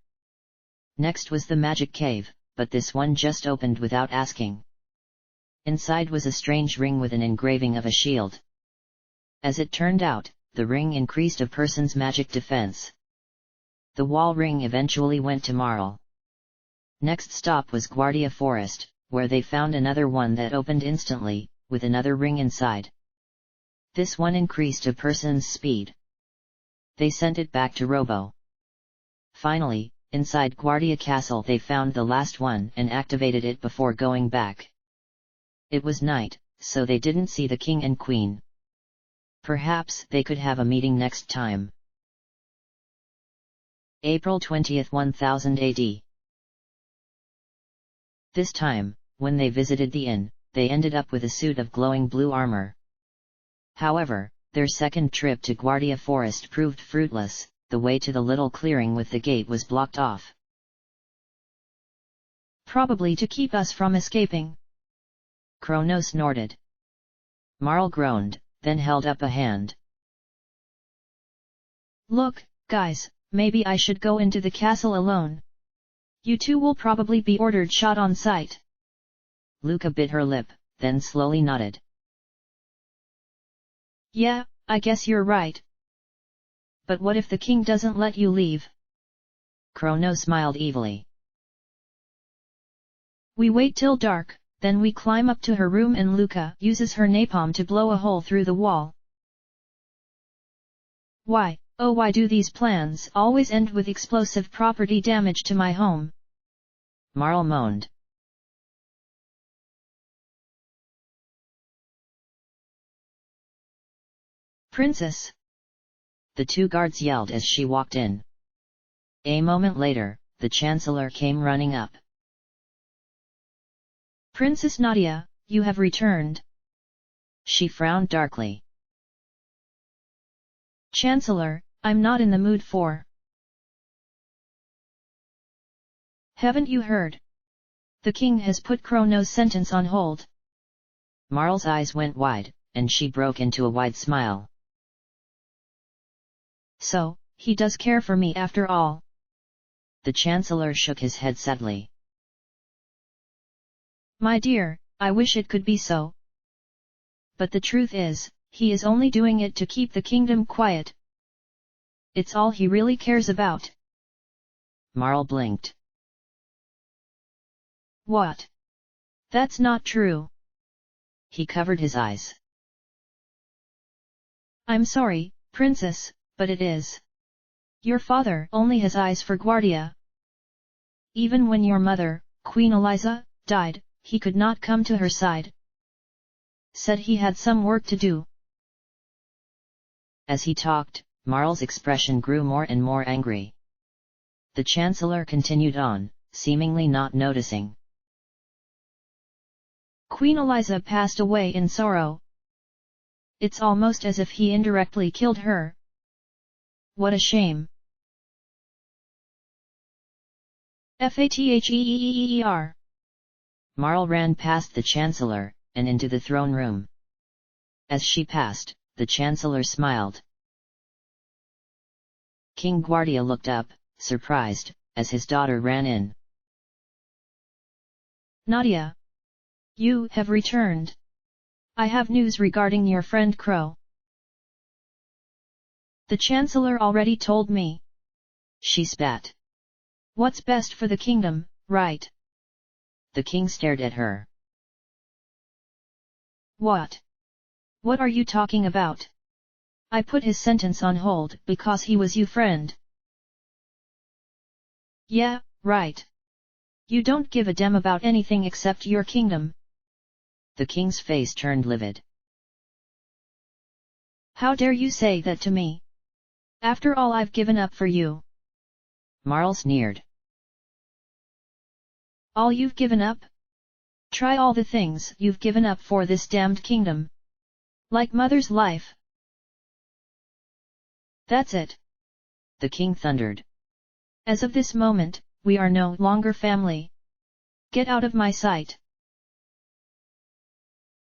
Next was the magic cave, but this one just opened without asking. Inside was a strange ring with an engraving of a shield. As it turned out, the ring increased a person's magic defense. The wall ring eventually went to Marl. Next stop was Guardia Forest, where they found another one that opened instantly, with another ring inside. This one increased a person's speed. They sent it back to Robo. Finally, inside Guardia Castle they found the last one and activated it before going back. It was night, so they didn't see the king and queen. Perhaps they could have a meeting next time. April 20, 1000 AD. This time, when they visited the inn, they ended up with a suit of glowing blue armor. However, their second trip to Guardia Forest proved fruitless, the way to the little clearing with the gate was blocked off. Probably to keep us from escaping. Chrono snorted. Marl groaned, then held up a hand. Look, guys, maybe I should go into the castle alone. You two will probably be ordered shot on sight. Luca bit her lip, then slowly nodded. Yeah, I guess you're right. But what if the king doesn't let you leave? Chrono smiled evilly. We wait till dark, then we climb up to her room and Luca uses her napalm to blow a hole through the wall. Why, oh why do these plans always end with explosive property damage to my home? Marl moaned. Princess! The 2 guards yelled as she walked in. A moment later, the Chancellor came running up. Princess Nadia, you have returned. She frowned darkly. Chancellor, I'm not in the mood for. Haven't you heard? The king has put Chrono's sentence on hold. Marl's eyes went wide, and she broke into a wide smile. So, he does care for me after all. The Chancellor shook his head sadly. My dear, I wish it could be so. But the truth is, he is only doing it to keep the kingdom quiet. It's all he really cares about. Marl blinked. What? That's not true. He covered his eyes. I'm sorry, Princess, but it is. Your father only has eyes for Guardia. Even when your mother, Queen Eliza, died, he could not come to her side. Said he had some work to do. As he talked, Marl's expression grew more and more angry. The Chancellor continued on, seemingly not noticing. Queen Eliza passed away in sorrow. It's almost as if he indirectly killed her. What a shame. Fatheer. Marl ran past the Chancellor, and into the throne room. As she passed, the Chancellor smiled. King Guardia looked up, surprised, as his daughter ran in. Nadia! You have returned. I have news regarding your friend Crow. The Chancellor already told me. She spat. What's best for the kingdom, right? The king stared at her. What? What are you talking about? I put his sentence on hold because he was your friend. Yeah, right. You don't give a damn about anything except your kingdom. The king's face turned livid. How dare you say that to me? After all I've given up for you. Marl sneered. All you've given up? Try all the things you've given up for this damned kingdom. Like mother's life. That's it. The king thundered. As of this moment, we are no longer family. Get out of my sight.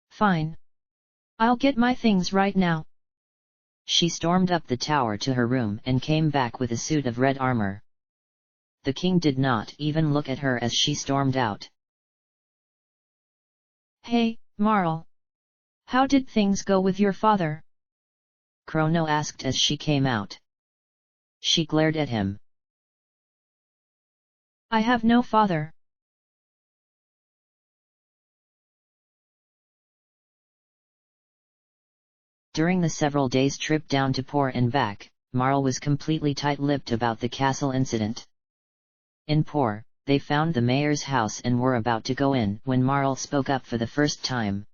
Fine. I'll get my things right now. She stormed up the tower to her room and came back with a suit of red armor. The king did not even look at her as she stormed out. Hey, Marl. How did things go with your father? Chrono asked as she came out. She glared at him. I have no father. During the several days' trip down to Por and back, Marl was completely tight-lipped about the castle incident. In Por, they found the mayor's house and were about to go in when Marl spoke up for the first time.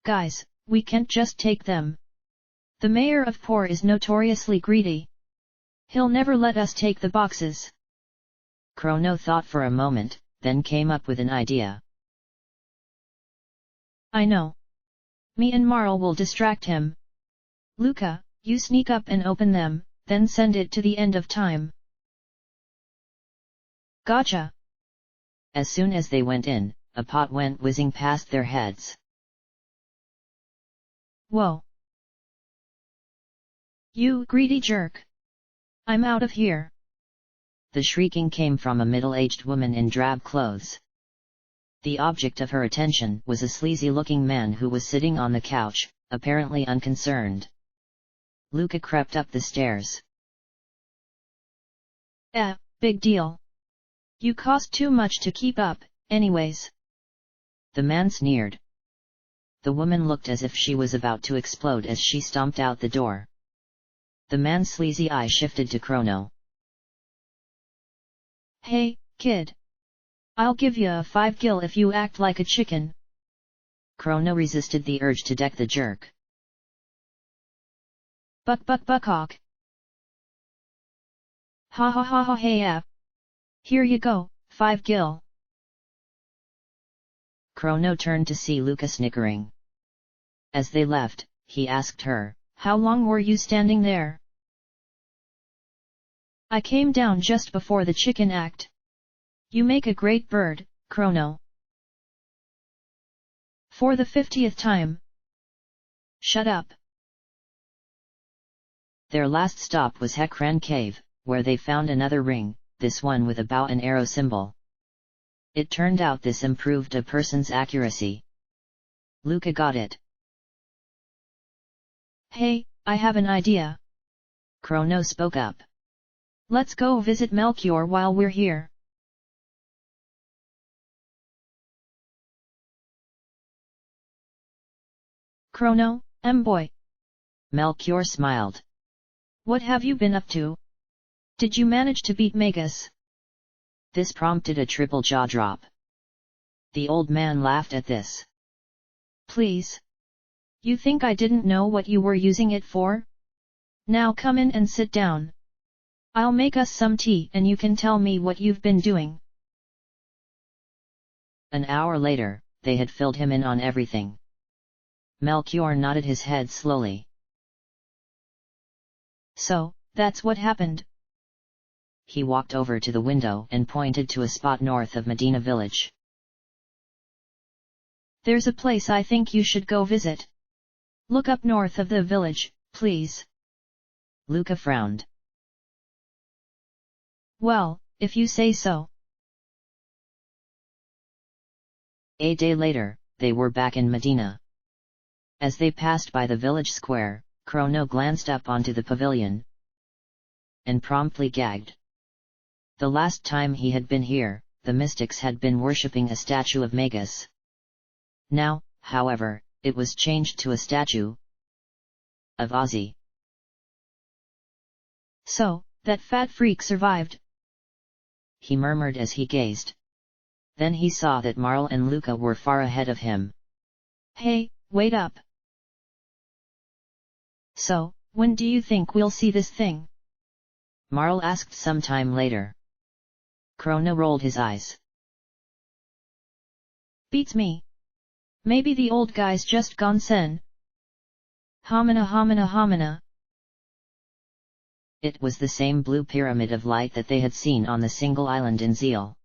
Guys, we can't just take them. The mayor of Por is notoriously greedy. He'll never let us take the boxes. Chrono thought for a moment, then came up with an idea. I know. Me and Marl will distract him. Luca, you sneak up and open them, then send it to the end of time. Gotcha! As soon as they went in, a pot went whizzing past their heads. Whoa! You greedy jerk! I'm out of here! The shrieking came from a middle-aged woman in drab clothes. The object of her attention was a sleazy-looking man who was sitting on the couch, apparently unconcerned. Luca crept up the stairs. Big deal. You cost too much to keep up, anyways. The man sneered. The woman looked as if she was about to explode as she stomped out the door. The man's sleazy eye shifted to Chrono. Hey, kid. I'll give you a 5 gil if you act like a chicken. Chrono resisted the urge to deck the jerk. Buck-hawk. Ha ha ha ha hey yeah. Here you go, 5 gil. Chrono turned to see Luca snickering. As they left, he asked her, How long were you standing there? I came down just before the chicken act. You make a great bird, Chrono. For the 50th time. Shut up. Their last stop was Hekran Cave, where they found another ring, this one with a bow and arrow symbol. It turned out this improved a person's accuracy. Luca got it. Hey, I have an idea. Chrono spoke up. Let's go visit Melchior while we're here. Chrono, boy. Melchior smiled. What have you been up to? Did you manage to beat Magus? This prompted a triple jaw drop. The old man laughed at this. Please. You think I didn't know what you were using it for? Now come in and sit down. I'll make us some tea and you can tell me what you've been doing. An hour later, they had filled him in on everything. Melchior nodded his head slowly. So, that's what happened. He walked over to the window and pointed to a spot north of Medina village. There's a place I think you should go visit. Look up north of the village, please. Luca frowned. Well, if you say so. A day later, they were back in Medina. As they passed by the village square, Chrono glanced up onto the pavilion and promptly gagged. The last time he had been here, the mystics had been worshipping a statue of Magus. Now, however, it was changed to a statue of Ozzy. So, that fat freak survived, he murmured as he gazed. Then he saw that Marl and Luca were far ahead of him. Hey, wait up! So, when do you think we'll see this thing? Marl asked some time later. Chrono rolled his eyes. Beats me. Maybe the old guy's just gone sen. Homina homina homina. It was the same blue pyramid of light that they had seen on the single island in Zeal.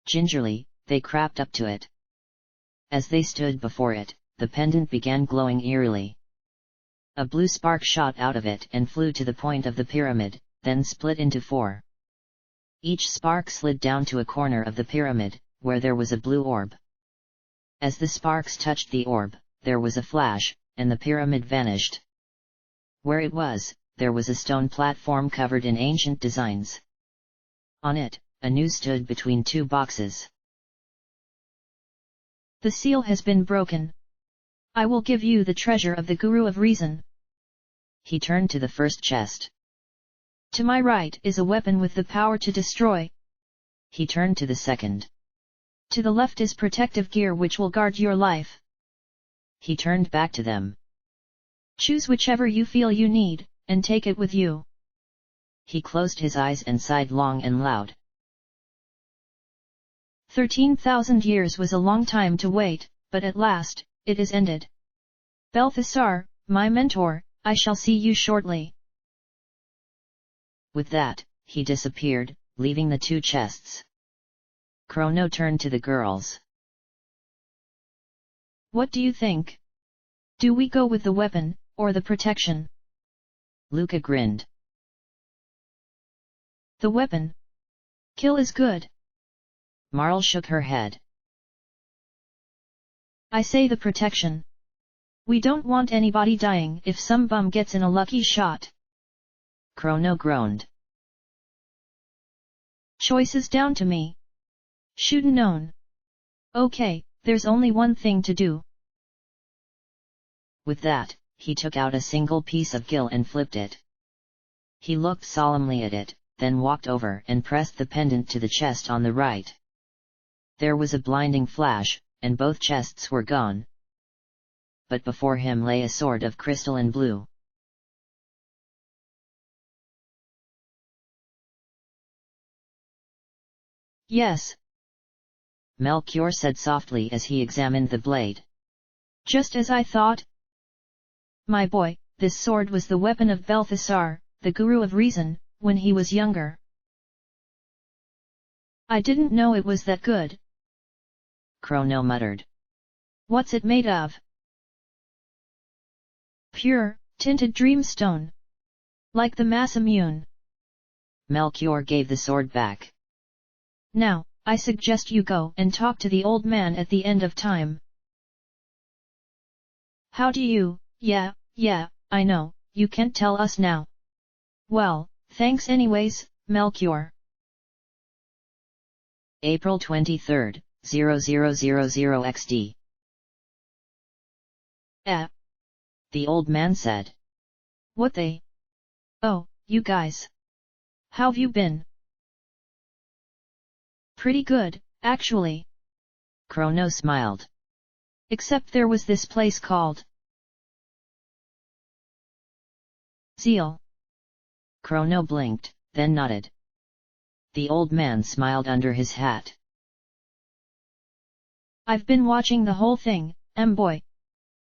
Gingerly, they crept up to it. As they stood before it, the pendant began glowing eerily. A blue spark shot out of it and flew to the point of the pyramid, then split into 4. Each spark slid down to a corner of the pyramid, where there was a blue orb. As the sparks touched the orb, there was a flash, and the pyramid vanished. Where it was, there was a stone platform covered in ancient designs. On it, Anu stood between 2 boxes. The seal has been broken. I will give you the treasure of the Guru of Reason. He turned to the first chest. To my right is a weapon with the power to destroy. He turned to the second. To the left is protective gear which will guard your life. He turned back to them. Choose whichever you feel you need, and take it with you. He closed his eyes and sighed long and loud. 13,000 years was a long time to wait, but at last, it is ended. Balthasar, my mentor, I shall see you shortly. With that, he disappeared, leaving the 2 chests. Chrono turned to the girls. What do you think? Do we go with the weapon, or the protection? Luca grinned. The weapon. Kill is good. Marl shook her head. I say the protection. We don't want anybody dying if some bum gets in a lucky shot. Chrono groaned. Choice is down to me. Shouldn't known. Okay, there's only one thing to do. With that, he took out a single piece of gill and flipped it. He looked solemnly at it, then walked over and pressed the pendant to the chest on the right. There was a blinding flash, and both chests were gone. But before him lay a sword of crystalline blue. Yes, Melchior said softly as he examined the blade. Just as I thought. My boy, this sword was the weapon of Balthasar, the Guru of Reason, when he was younger. I didn't know it was that good. Chrono muttered. What's it made of? Pure, tinted dreamstone. Like the mass immune. Melchior gave the sword back. Now, I suggest you go and talk to the old man at the end of time. How do you? Yeah, I know, you can't tell us now. Well, thanks anyways, Melchior. April 23, 0000 XD. The old man said. What they? Oh, you guys. How've you been? Pretty good, actually. Chrono smiled. Except there was this place called Zeal. Chrono blinked, then nodded. The old man smiled under his hat. I've been watching the whole thing, boy.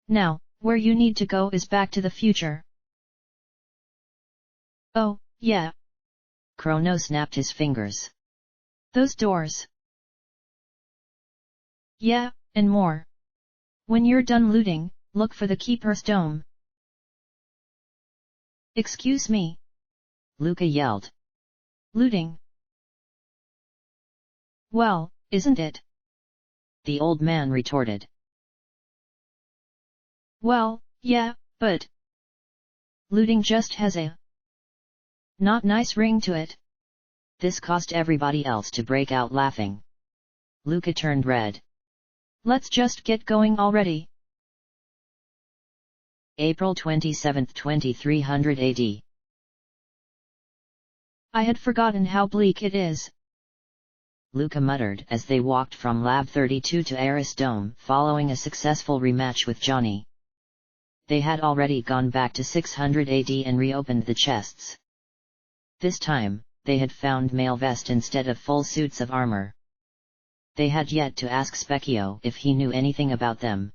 Now, where you need to go is Back to the Future. Oh, yeah. Chrono snapped his fingers. Those doors. Yeah, and more. When you're done looting, look for the Keeper's Dome. Excuse me? Luca yelled. Looting. Well, isn't it? The old man retorted. Well, yeah, but looting just has a not nice ring to it. This caused everybody else to break out laughing. Luca turned red. Let's just get going already. April 27, 2300 AD. I had forgotten how bleak it is. Luca muttered as they walked from Lab 32 to Aris Dome, following a successful rematch with Johnny. They had already gone back to 600 AD and reopened the chests. This time, they had found mail vest instead of full suits of armor. They had yet to ask Specchio if he knew anything about them.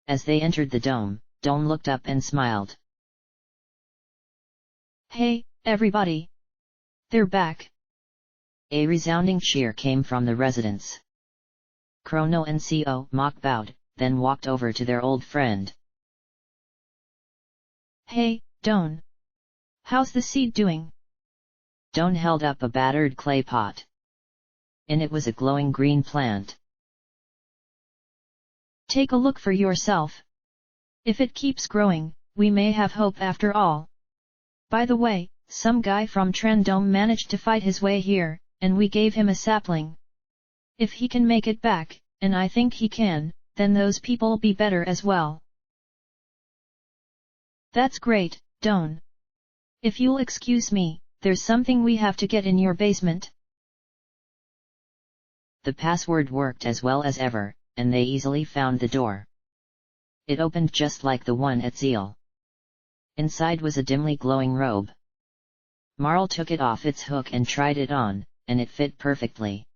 As they entered the dome, Dome looked up and smiled. Hey, everybody! They're back! A resounding cheer came from the residents. Chrono and Co. mock bowed, then walked over to their old friend. Hey, Don! How's the seed doing? Don held up a battered clay pot. In it was a glowing green plant. Take a look for yourself. If it keeps growing, we may have hope after all. By the way, some guy from Trandome managed to fight his way here, and we gave him a sapling. If he can make it back, and I think he can, then those people'll be better as well. That's great, Don. If you'll excuse me, there's something we have to get in your basement. The password worked as well as ever, and they easily found the door. It opened just like the one at Zeal. Inside was a dimly glowing robe. Marl took it off its hook and tried it on, and it fit perfectly.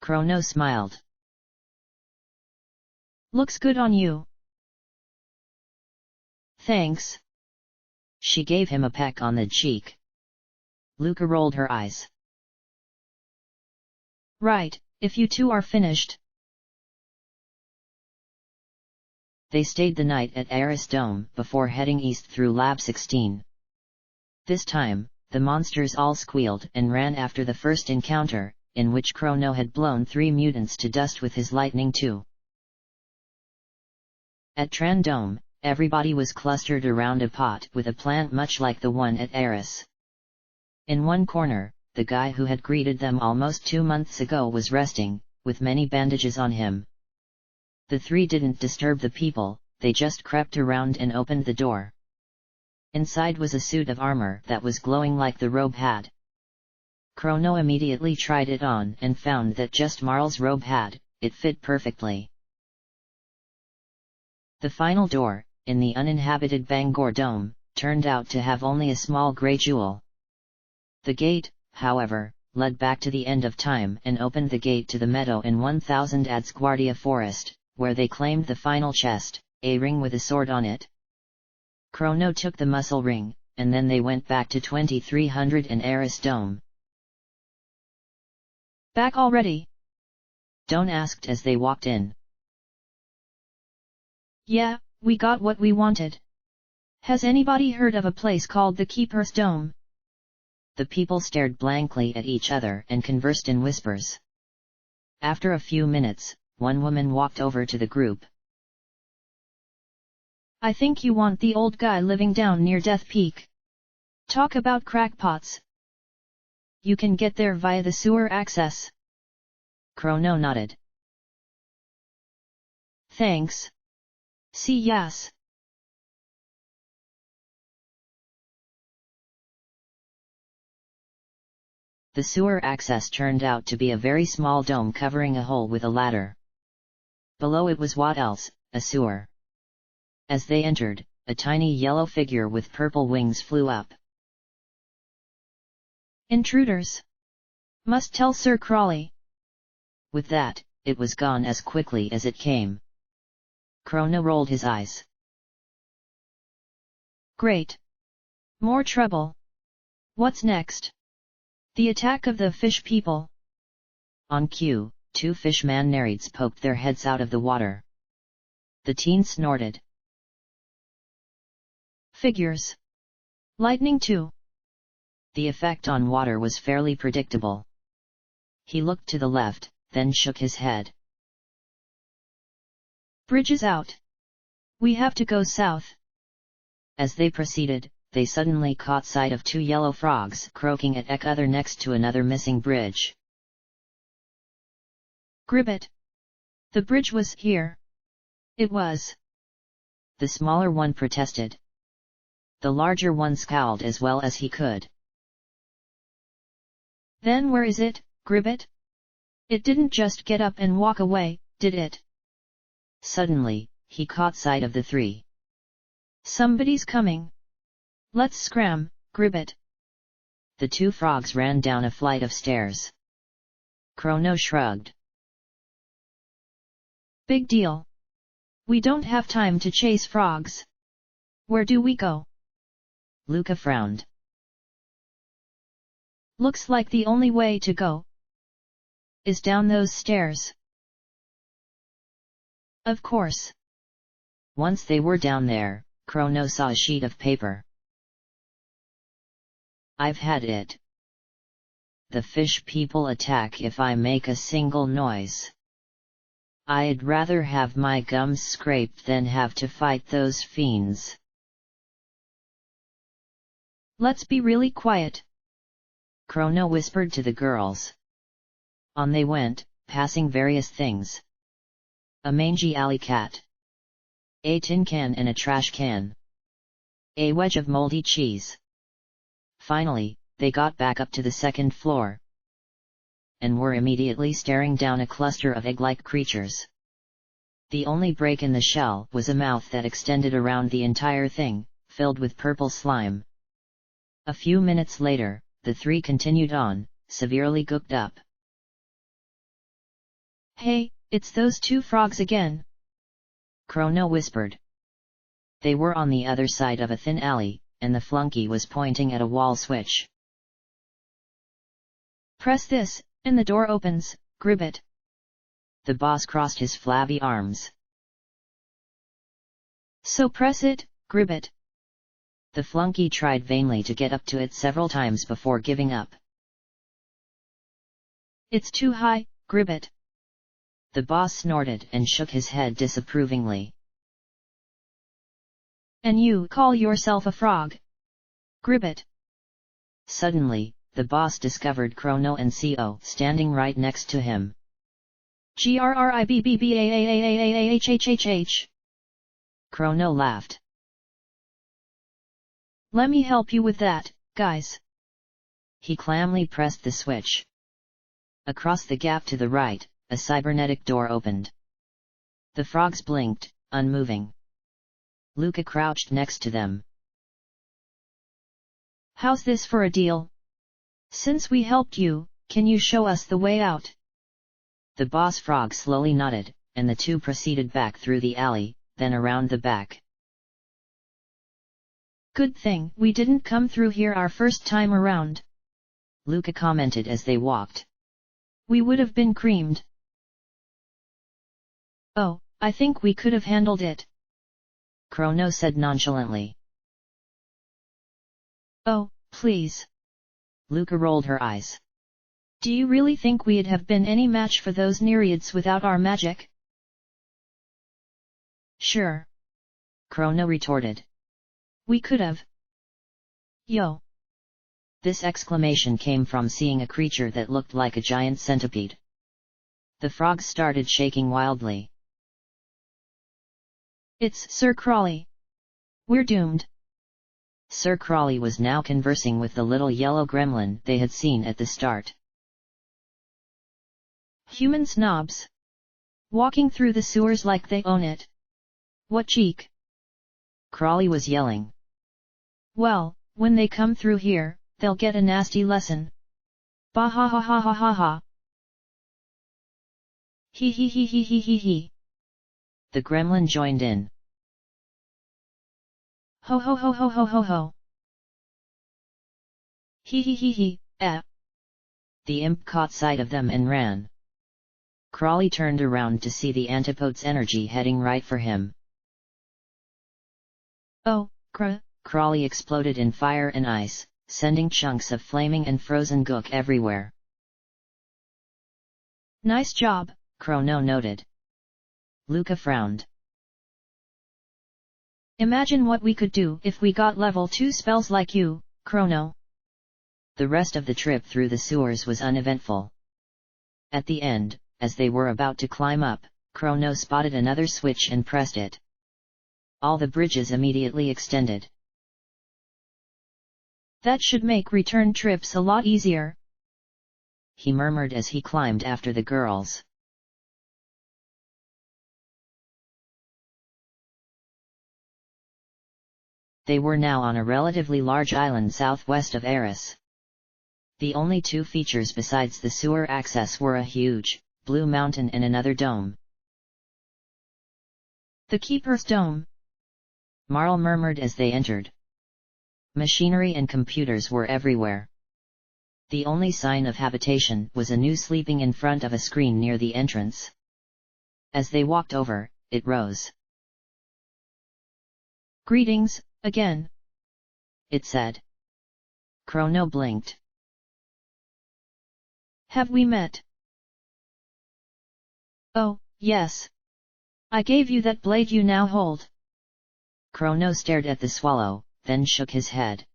Chrono smiled. Looks good on you. Thanks. She gave him a peck on the cheek. Luca rolled her eyes. Right, if you two are finished. They stayed the night at Aris Dome before heading east through Lab 16. This time, the monsters all squealed and ran after the first encounter, in which Chrono had blown 3 mutants to dust with his lightning too. At Trandome, everybody was clustered around a pot with a plant much like the one at Aris. In one corner, the guy who had greeted them almost 2 months ago was resting, with many bandages on him. The three didn't disturb the people, they just crept around and opened the door. Inside was a suit of armor that was glowing like the robe had. Chrono immediately tried it on and found that just Marl's robe had, it fit perfectly. The final door, in the uninhabited Bangor Dome, turned out to have only a small grey jewel. The gate, however, led back to the end of time and opened the gate to the meadow in 1000 Adsguardia Forest, where they claimed the final chest, a ring with a sword on it. Chrono took the muscle ring, and then they went back to 2300 and Aris Dome. Back already? Don asked as they walked in. Yeah, we got what we wanted. Has anybody heard of a place called the Keeper's Dome? The people stared blankly at each other and conversed in whispers. After a few minutes, one woman walked over to the group. I think you want the old guy living down near Death Peak. Talk about crackpots. You can get there via the sewer access. Chrono nodded. Thanks. See yes. The sewer access turned out to be a very small dome covering a hole with a ladder. Below it was what else, a sewer. As they entered, a tiny yellow figure with purple wings flew up. Intruders! Must tell Sir Crawley. With that, it was gone as quickly as it came. Chrono rolled his eyes. Great! More trouble! What's next? The attack of the fish people. On cue, 2 fishman nereids poked their heads out of the water. The teen snorted. Figures. Lightning too. The effect on water was fairly predictable. He looked to the left, then shook his head. Bridge is out. We have to go south. As they proceeded, they suddenly caught sight of two yellow frogs croaking at each other next to another missing bridge. Gribbet! The bridge was here. It was. The smaller one protested. The larger one scowled as well as he could. Then where is it, Gribbet? It didn't just get up and walk away, did it? Suddenly, he caught sight of the three. Somebody's coming. Let's scram, Gribbet. The two frogs ran down a flight of stairs. Chrono shrugged. Big deal. We don't have time to chase frogs. Where do we go? Luca frowned. Looks like the only way to go is down those stairs. Of course. Once they were down there, Chrono saw a sheet of paper. I've had it. The fish people attack if I make a single noise. I'd rather have my gums scraped than have to fight those fiends. Let's be really quiet, Chrono whispered to the girls. On they went, passing various things. A mangy alley cat. A tin can and a trash can. A wedge of moldy cheese. Finally, they got back up to the second floor, and were immediately staring down a cluster of egg-like creatures. The only break in the shell was a mouth that extended around the entire thing, filled with purple slime. A few minutes later, the three continued on, severely gooked up. Hey, it's those two frogs again, Chrono whispered. They were on the other side of a thin alley, and the flunky was pointing at a wall switch. Press this, and the door opens, Gribbet. The boss crossed his flabby arms. So press it, Gribbet. The flunky tried vainly to get up to it several times before giving up. It's too high, Gribbet. The boss snorted and shook his head disapprovingly. And you call yourself a frog? Gribbet. Suddenly, the boss discovered Chrono and CO standing right next to him. Gribbaahhhhh. Chrono laughed. Let me help you with that, guys. He calmly pressed the switch. Across the gap to the right, a cybernetic door opened. The frogs blinked, unmoving. Luca crouched next to them. How's this for a deal? Since we helped you, can you show us the way out? The boss frog slowly nodded, and the two proceeded back through the alley, then around the back. Good thing we didn't come through here our first time around, Luca commented as they walked. We would have been creamed. Oh, I think we could have handled it, Chrono said nonchalantly. Oh, please. Luca rolled her eyes. Do you really think we'd have been any match for those nereids without our magic? Sure, Chrono retorted. We could have. Yo! This exclamation came from seeing a creature that looked like a giant centipede. The frogs started shaking wildly. It's Sir Crawley. We're doomed. Sir Crawley was now conversing with the little yellow gremlin they had seen at the start. Human snobs. Walking through the sewers like they own it. What cheek! Crawley was yelling. Well, when they come through here, they'll get a nasty lesson. Bah ha ha ha ha ha ha. Hee hee hee hee hee hee hee. The gremlin joined in. Ho ho ho ho ho ho ho. Hee hee hee hee, eh. The imp caught sight of them and ran. Crawley turned around to see the antipode's energy heading right for him. Oh, Crawley exploded in fire and ice, sending chunks of flaming and frozen gook everywhere. Nice job, Chrono noted. Luca frowned. Imagine what we could do if we got level 2 spells like you, Chrono. The rest of the trip through the sewers was uneventful. At the end, as they were about to climb up, Chrono spotted another switch and pressed it. All the bridges immediately extended. That should make return trips a lot easier, he murmured as he climbed after the girls. They were now on a relatively large island southwest of Eris. The only two features besides the sewer access were a huge, blue mountain and another dome. The Keeper's Dome, Marl murmured as they entered. Machinery and computers were everywhere. The only sign of habitation was a new sleeping in front of a screen near the entrance. As they walked over, it rose. Greetings, again, it said. Chrono blinked. Have we met? Oh, yes. I gave you that blade you now hold. Chrono stared at the swallow, then shook his head.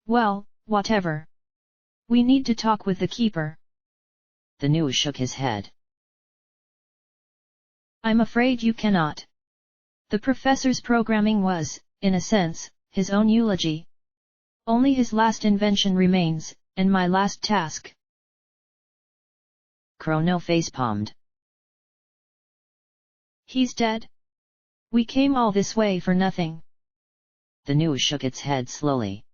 Well, whatever. We need to talk with the keeper. The Gnu shook his head. I'm afraid you cannot. The professor's programming was, in a sense, his own eulogy. Only his last invention remains, and my last task. Chrono facepalmed. He's dead? We came all this way for nothing. The Gnu shook its head slowly.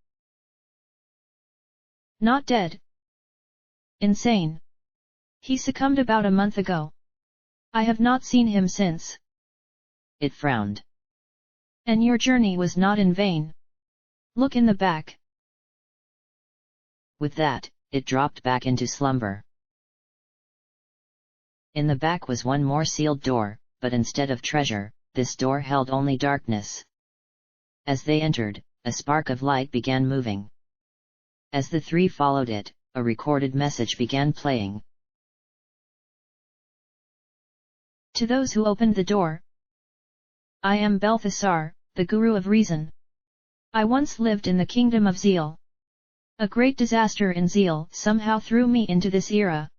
Not dead. Insane. He succumbed about a month ago. I have not seen him since. It frowned. And your journey was not in vain. Look in the back. With that, it dropped back into slumber. In the back was one more sealed door, but instead of treasure, this door held only darkness. As they entered, a spark of light began moving. As the three followed it, a recorded message began playing. To those who opened the door, I am Balthasar, the Guru of Reason. I once lived in the kingdom of Zeal. A great disaster in Zeal somehow threw me into this era.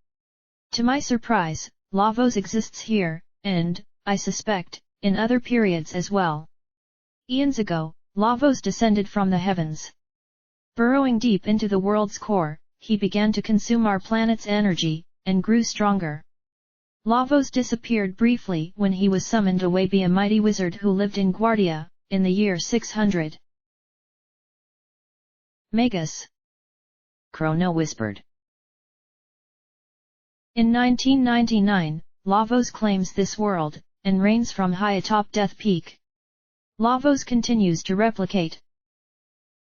To my surprise, Lavos exists here, and, I suspect, in other periods as well. Eons ago, Lavos descended from the heavens. Burrowing deep into the world's core, he began to consume our planet's energy, and grew stronger. Lavos disappeared briefly when he was summoned away by a mighty wizard who lived in Guardia, in the year 600. Magus, Chrono whispered. In 1999, Lavos claims this world, and reigns from high atop Death Peak. Lavos continues to replicate.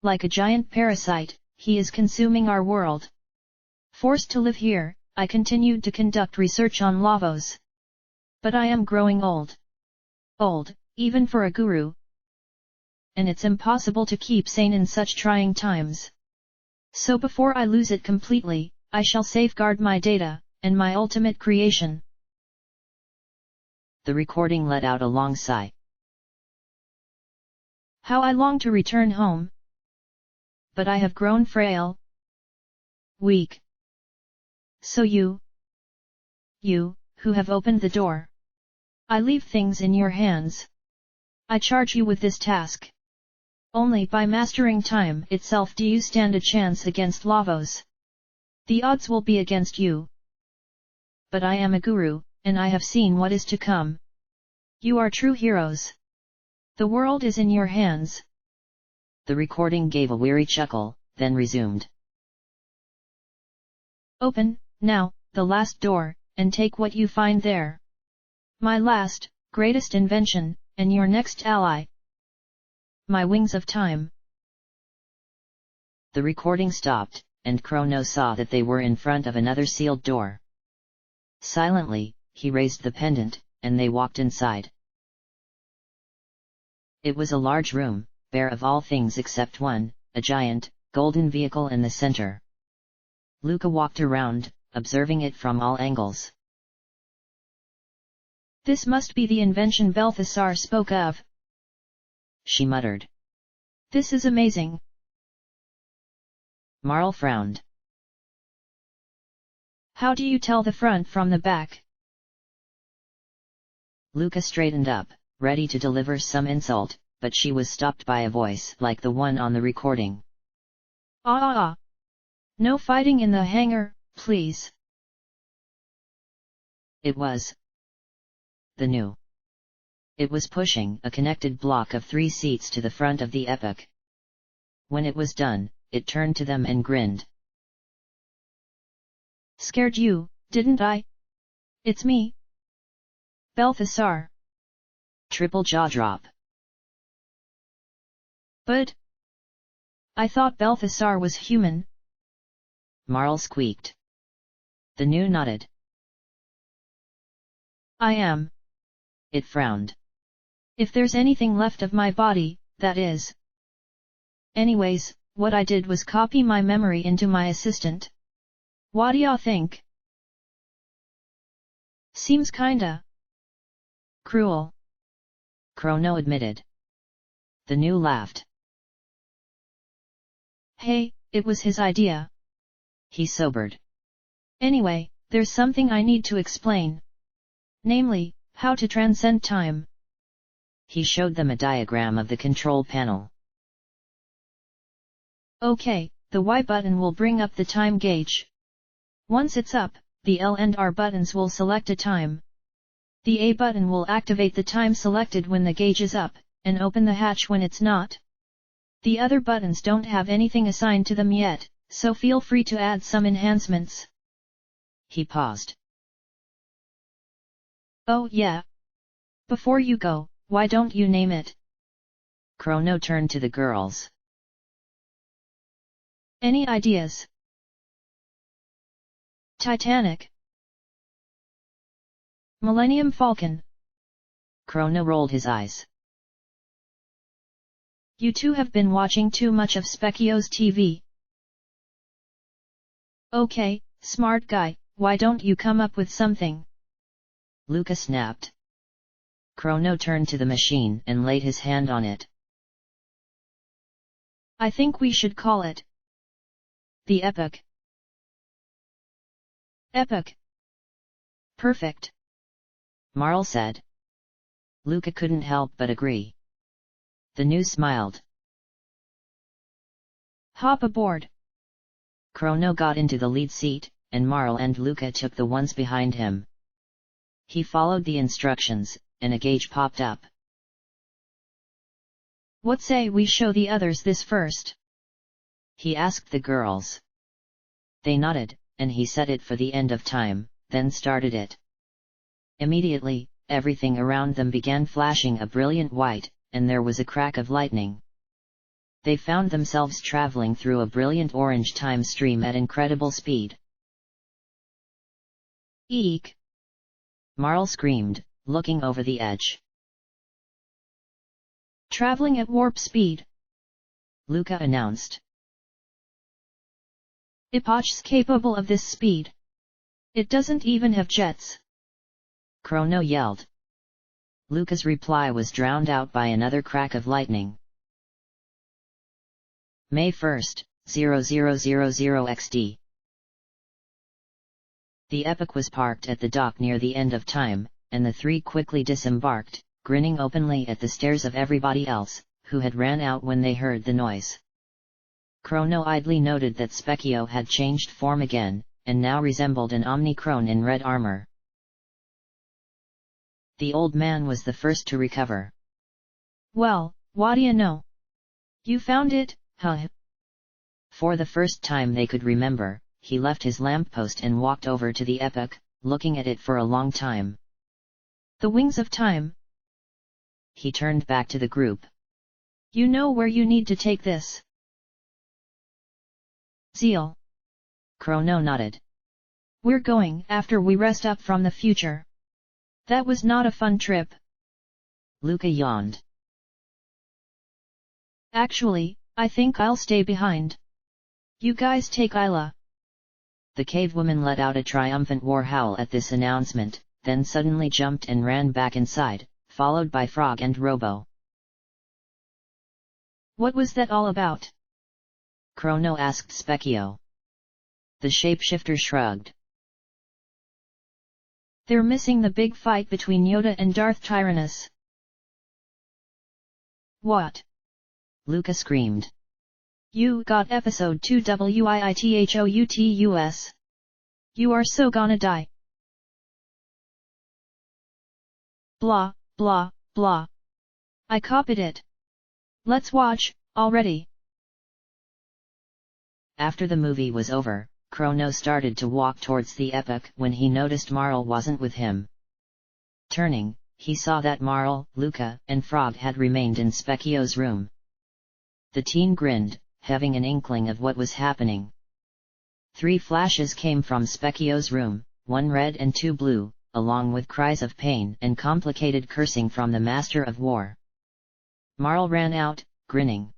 Like a giant parasite, he is consuming our world. Forced to live here, I continued to conduct research on Lavos. But I am growing old. Old, even for a guru. And it's impossible to keep sane in such trying times. So before I lose it completely, I shall safeguard my data, and my ultimate creation. The recording let out a long sigh. How I long to return home. But I have grown frail. Weak. So you, who have opened the door. I leave things in your hands. I charge you with this task. Only by mastering time itself do you stand a chance against Lavos. The odds will be against you. But I am a guru, and I have seen what is to come. You are true heroes. The world is in your hands. The recording gave a weary chuckle, then resumed. Open, now, the last door, and take what you find there. My last, greatest invention, and your next ally. My wings of time. The recording stopped, and Chrono saw that they were in front of another sealed door. Silently, he raised the pendant, and they walked inside. It was a large room, bare of all things except one, a giant, golden vehicle in the center. Luca walked around, observing it from all angles. "This must be the invention Balthasar spoke of," she muttered. "This is amazing." Marl frowned. "How do you tell the front from the back?" Luca straightened up, ready to deliver some insult, but she was stopped by a voice like the one on the recording. Ah! No fighting in the hangar, please." It was the new. It was pushing a connected block of 3 seats to the front of the Epoch. When it was done, it turned to them and grinned. "Scared you, didn't I? It's me, Balthasar." Triple jaw drop. "But I thought Balthasar was human." Marl squeaked. The new nodded. "I am." It frowned. "If there's anything left of my body, that is. Anyways, what I did was copy my memory into my assistant. What'ya think?" "Seems kinda cruel," Chrono admitted. The new laughed. "Hey, it was his idea." He sobered. "Anyway, there's something I need to explain. Namely, how to transcend time." He showed them a diagram of the control panel. "Okay, the Y button will bring up the time gauge. Once it's up, the L and R buttons will select a time. The A button will activate the time selected when the gauge is up, and open the hatch when it's not. The other buttons don't have anything assigned to them yet, so feel free to add some enhancements." He paused. "Oh yeah. Before you go, why don't you name it?" Chrono turned to the girls. "Any ideas?" "Titanic." "Millennium Falcon." Chrono rolled his eyes. "You two have been watching too much of Specchio's TV. Okay, smart guy, why don't you come up with something?" Luca snapped. Chrono turned to the machine and laid his hand on it. "I think we should call it the Epoch." "Epoch. Perfect," Marl said. Luca couldn't help but agree. The new smiled. "Hop aboard." Chrono got into the lead seat, and Marl and Luca took the ones behind him. He followed the instructions, and a gauge popped up. "What say we show the others this first?" he asked the girls. They nodded, and he set it for the end of time, then started it. Immediately, everything around them began flashing a brilliant white, and there was a crack of lightning. They found themselves traveling through a brilliant orange time stream at incredible speed. "Eek!" Marl screamed, looking over the edge. "Traveling at warp speed," Luca announced. "Epoch's capable of this speed. It doesn't even have jets." Chrono yelled. Luca's reply was drowned out by another crack of lightning. May 1st, 0000 XD. The Epoch was parked at the dock near the end of time, and the 3 quickly disembarked, grinning openly at the stares of everybody else, who had ran out when they heard the noise. Chrono idly noted that Specchio had changed form again, and now resembled an Omnicron in red armor. The old man was the first to recover. "Well, what'ya know? You found it, huh?" For the first time they could remember, he left his lamppost and walked over to the Epoch, looking at it for a long time. "The wings of time." He turned back to the group. "You know where you need to take this?" "Zeal." Chrono nodded. "We're going after we rest up from the future. That was not a fun trip." Luca yawned. Actually, I think I'll stay behind. You guys take Isla. The cave woman let out a triumphant war howl at this announcement, then suddenly jumped and ran back inside, followed by Frog and Robo. What was that all about? Chrono asked Specchio. The shapeshifter shrugged. They're missing the big fight between Yoda and Darth Tyrannus. What? Luca screamed. You got episode 2 WIITHOUTUS. You are so gonna die. Blah, blah, blah. I copied it. Let's watch, already. After the movie was over, Chrono started to walk towards the epic when he noticed Marl wasn't with him. Turning, he saw that Marl, Luca, and Frog had remained in Specchio's room. The teen grinned, having an inkling of what was happening. 3 flashes came from Specchio's room, 1 red and 2 blue, along with cries of pain and complicated cursing from the Master of War. Marl ran out, grinning.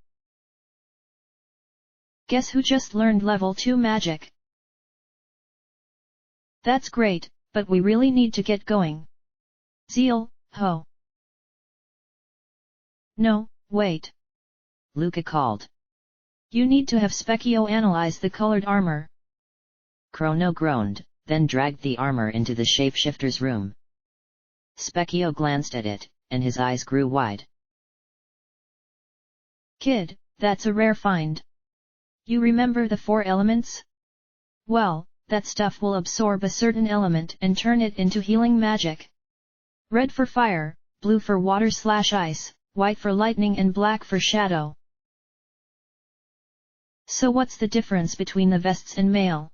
Guess who just learned level 2 magic? That's great, but we really need to get going. Zeal, ho! No, wait. Luca called. You need to have Specchio analyze the colored armor. Chrono groaned, then dragged the armor into the shapeshifter's room. Specchio glanced at it, and his eyes grew wide. Kid, that's a rare find. You remember the 4 elements? Well, that stuff will absorb a certain element and turn it into healing magic. Red for fire, blue for water/ice, white for lightning and black for shadow. So what's the difference between the vests and mail?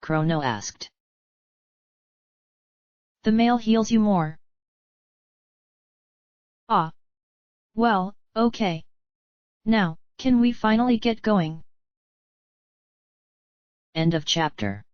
Chrono asked. The mail heals you more. Ah. Well, okay. Now, can we finally get going? End of chapter.